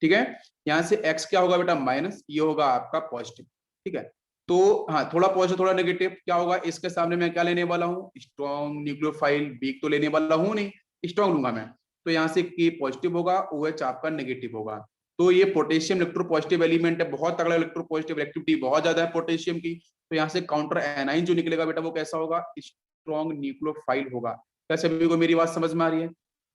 ठीक है। यहाँ से X क्या होगा बेटा माइनस, ये होगा आपका पॉजिटिव, ठीक है। तो हाँ, थोड़ा पॉजिटिव थोड़ा नेगेटिव, क्या होगा इसके सामने मैं क्या लेने वाला हूँ, स्ट्रॉन्ग न्यूक्लियोफाइल, वीक तो लेने वाला हूँ नहीं, स्ट्रॉन्ग लूंगा मैं। तो यहाँ से K पॉजिटिव होगा, OH आपका नेगेटिव होगा। तो ये पोटेशियम इलेक्ट्रोपॉजिटिव एलिमेंट है, बहुत तगड़ा इलेक्ट्रोपॉजिटिव, एक्टिविटी बहुत ज्यादा है पोटेशियम की। तो यहाँ से काउंटर एनाइन जो निकलेगा बेटा वो कैसा होगा, स्ट्रॉन्ग न्यूक्लियोफाइल होगा। क्या सभी को मेरी बात समझ में आ रही है?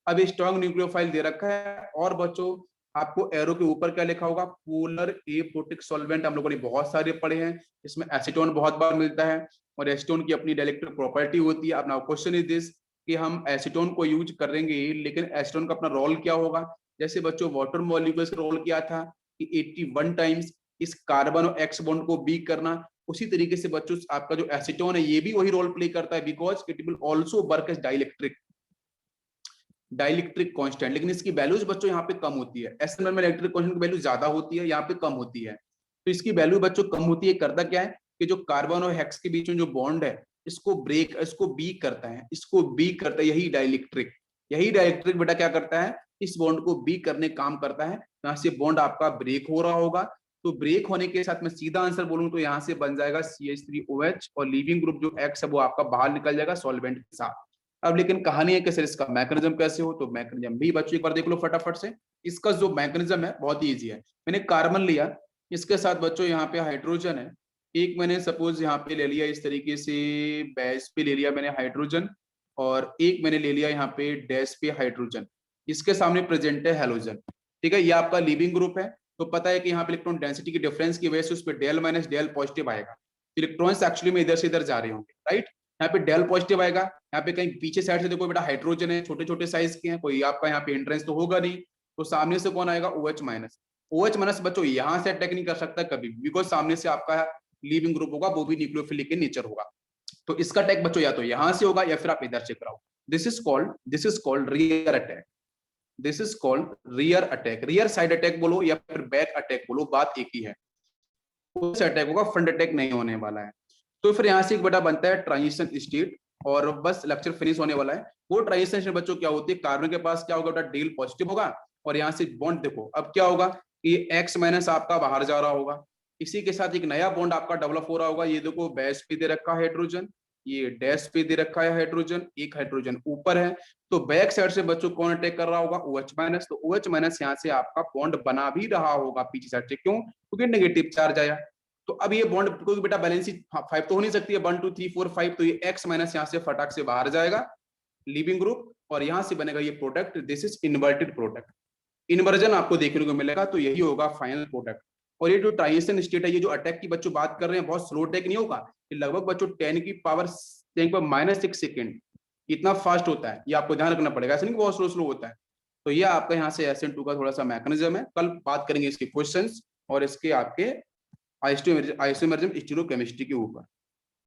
अब स्ट्रॉन्ग न्यूक्लियोफाइल दे रखा है, और बच्चों आपको एरो के ऊपर क्या लिखा होगा, पोलर एपोटिक सॉल्वेंट, हम लोगों ने बहुत सारे पढ़े हैं, इसमें एसीटोन बहुत बार मिलता है, और एसीटोन की अपनी डाइलेक्ट्रिक प्रॉपर्टी होती है। अपना क्वेश्चन इज दिस कि हम एसीटोन को यूज करेंगे, लेकिन एसीटोन का अपना रोल क्या होगा, जैसे बच्चों वाटर मॉलिक्यूल्स का रोल क्या था कि 81 टाइम्स इस कार्बन और एक्स बॉन्ड को वीक करना, उसी तरीके से बच्चों आपका जो एसीटोन है ये भी वही रोल प्ले करता है, because it will also work as dielectric constant, लेकिन इसकी वैल्यूज बच्चों यहाँ पे कम होती है। SN1 में इलेक्ट्रिक कांस्टेंट की वैल्यू ज्यादा होती है, यहाँ पे कम होती है। तो इसकी वैल्यू बच्चों कम होती है, करता क्या है कि जो कार्बन और हेक्स के बीच में जो बॉन्ड है इसको ब्रेक, इसको बीक करता है, इसको बीक करता है, यही डाइलेक्ट्रिक बेटा क्या करता है, इस बॉन्ड को बीक करने काम करता है। यहाँ से बॉन्ड आपका ब्रेक हो रहा होगा, तो ब्रेक होने के साथ मैं सीधा आंसर बोलूं तो यहाँ से बन जाएगा CH3OH, और लीविंग ग्रुप जो X है वो आपका बाहर निकल जाएगा सॉल्वेंट के साथ। अब लेकिन कहानी है कि सर इसका मैकेनिज्म कैसे हो, तो मैकेनिज्म भी बच्चों एक बार देख लो फटाफट से। इसका जो मैकेनिज्म है बहुत ही ईजी है। मैंने कार्बन लिया, इसके साथ बच्चों यहाँ पे हाइड्रोजन है, एक मैंने सपोज यहाँ पे ले लिया इस तरीके से बेस पे ले लिया मैंने हाइड्रोजन, और एक मैंने ले लिया यहाँ पे डैश पे हाइड्रोजन, इसके सामने प्रेजेंट है हेलोजन, ठीक है। ये आपका लीविंग ग्रुप है, तो पता है कि यहाँ पे इलेक्ट्रॉन डेंसिटी की डिफरेंस की वजह से उस पर डेल माइनस डेल पॉजिटिव आएगा, इलेक्ट्रॉन्स एक्चुअली में इधर से इधर जा रहे होंगे, राइट। यहाँ पे डेल पॉजिटिव आएगा, यहाँ पे कहीं पीछे साइड से देखो बेटा हाइड्रोजन है, छोटे छोटे साइज के हैं, कोई आपका यहाँ पे एंट्रेंस तो होगा नहीं, तो सामने से कौन आएगा, OH माइनस। OH माइनस बच्चों यहाँ से अटैक नहीं कर सकता कभी, बिकॉज सामने से आपका लीविंग ग्रुप होगा, वो भी न्यूक्लियोफिलिक इन नेचर होगा। तो इसका अटैक बच्चों या तो यहाँ से होगा या फिर आप इधर से कराओ। This is called rear attack, this is called rear attack. Rear side attack बोलो या फिर बैक अटैक बोलो, बात एक ही है, अटैक होगा, फ्रंट अटैक नहीं होने वाला है। तो फिर यहाँ से एक बेटा बनता है ट्रांजिशन स्टेट, और बस लेक्चर फिनिश होने वाला है। वो ट्रांजिशन स्टेट बच्चों क्या होती है, कार्बन के पास क्या होगा बेटा, डेल पॉजिटिव होगा, और यहाँ से बॉन्ड देखो अब क्या होगा, ये X माइनस आपका बाहर जा रहा होगा, इसी के साथ एक नया बॉन्ड आपका डेवलप हो रहा होगा। ये देखो बेस पे दे रखा है हाइड्रोजन, ये डैश पे दे रखा है हाइड्रोजन, एक हाइड्रोजन ऊपर है, तो बैक साइड से बच्चों कौन अटैक कर रहा होगा, OH माइनस। तो OH माइनस यहाँ से आपका बॉन्ड बना भी रहा होगा पीछे साइड से, क्यों, क्योंकि नेगेटिव चार्ज आया। तो अब ये बॉन्ड क्योंकि बेटा बैलेंस 5 तो हो नहीं सकती है, 1 2 3 4 5, तो ये X माइनस यहाँ से फटाक से बाहर जाएगा लीविंग ग्रुप, और यहाँ से बनेगा ये product, this is inverted product. Inversion आपको देखने को मिलेगा, तो यही होगा फाइनल प्रोडक्ट। और ये जो ट्रांजिशन स्टेट है, ये जो अटैक की बच्चों बात कर रहे हैं, बहुत स्लो अटैक नहीं होगा, ये लगभग बच्चों 10 की पावर -6 सेकेंड, इतना फास्ट होता है, ये आपको ध्यान रखना पड़ेगा, ऐसा नहीं बहुत स्लो होता है। तो ये आपका यहाँ से SN2 का थोड़ा सा मैकेनिज्म है, कल बात करेंगे इसके क्वेश्चंस और इसके आपके आइसोमेरिज्म स्टीरियोकेमिस्ट्री के ऊपर।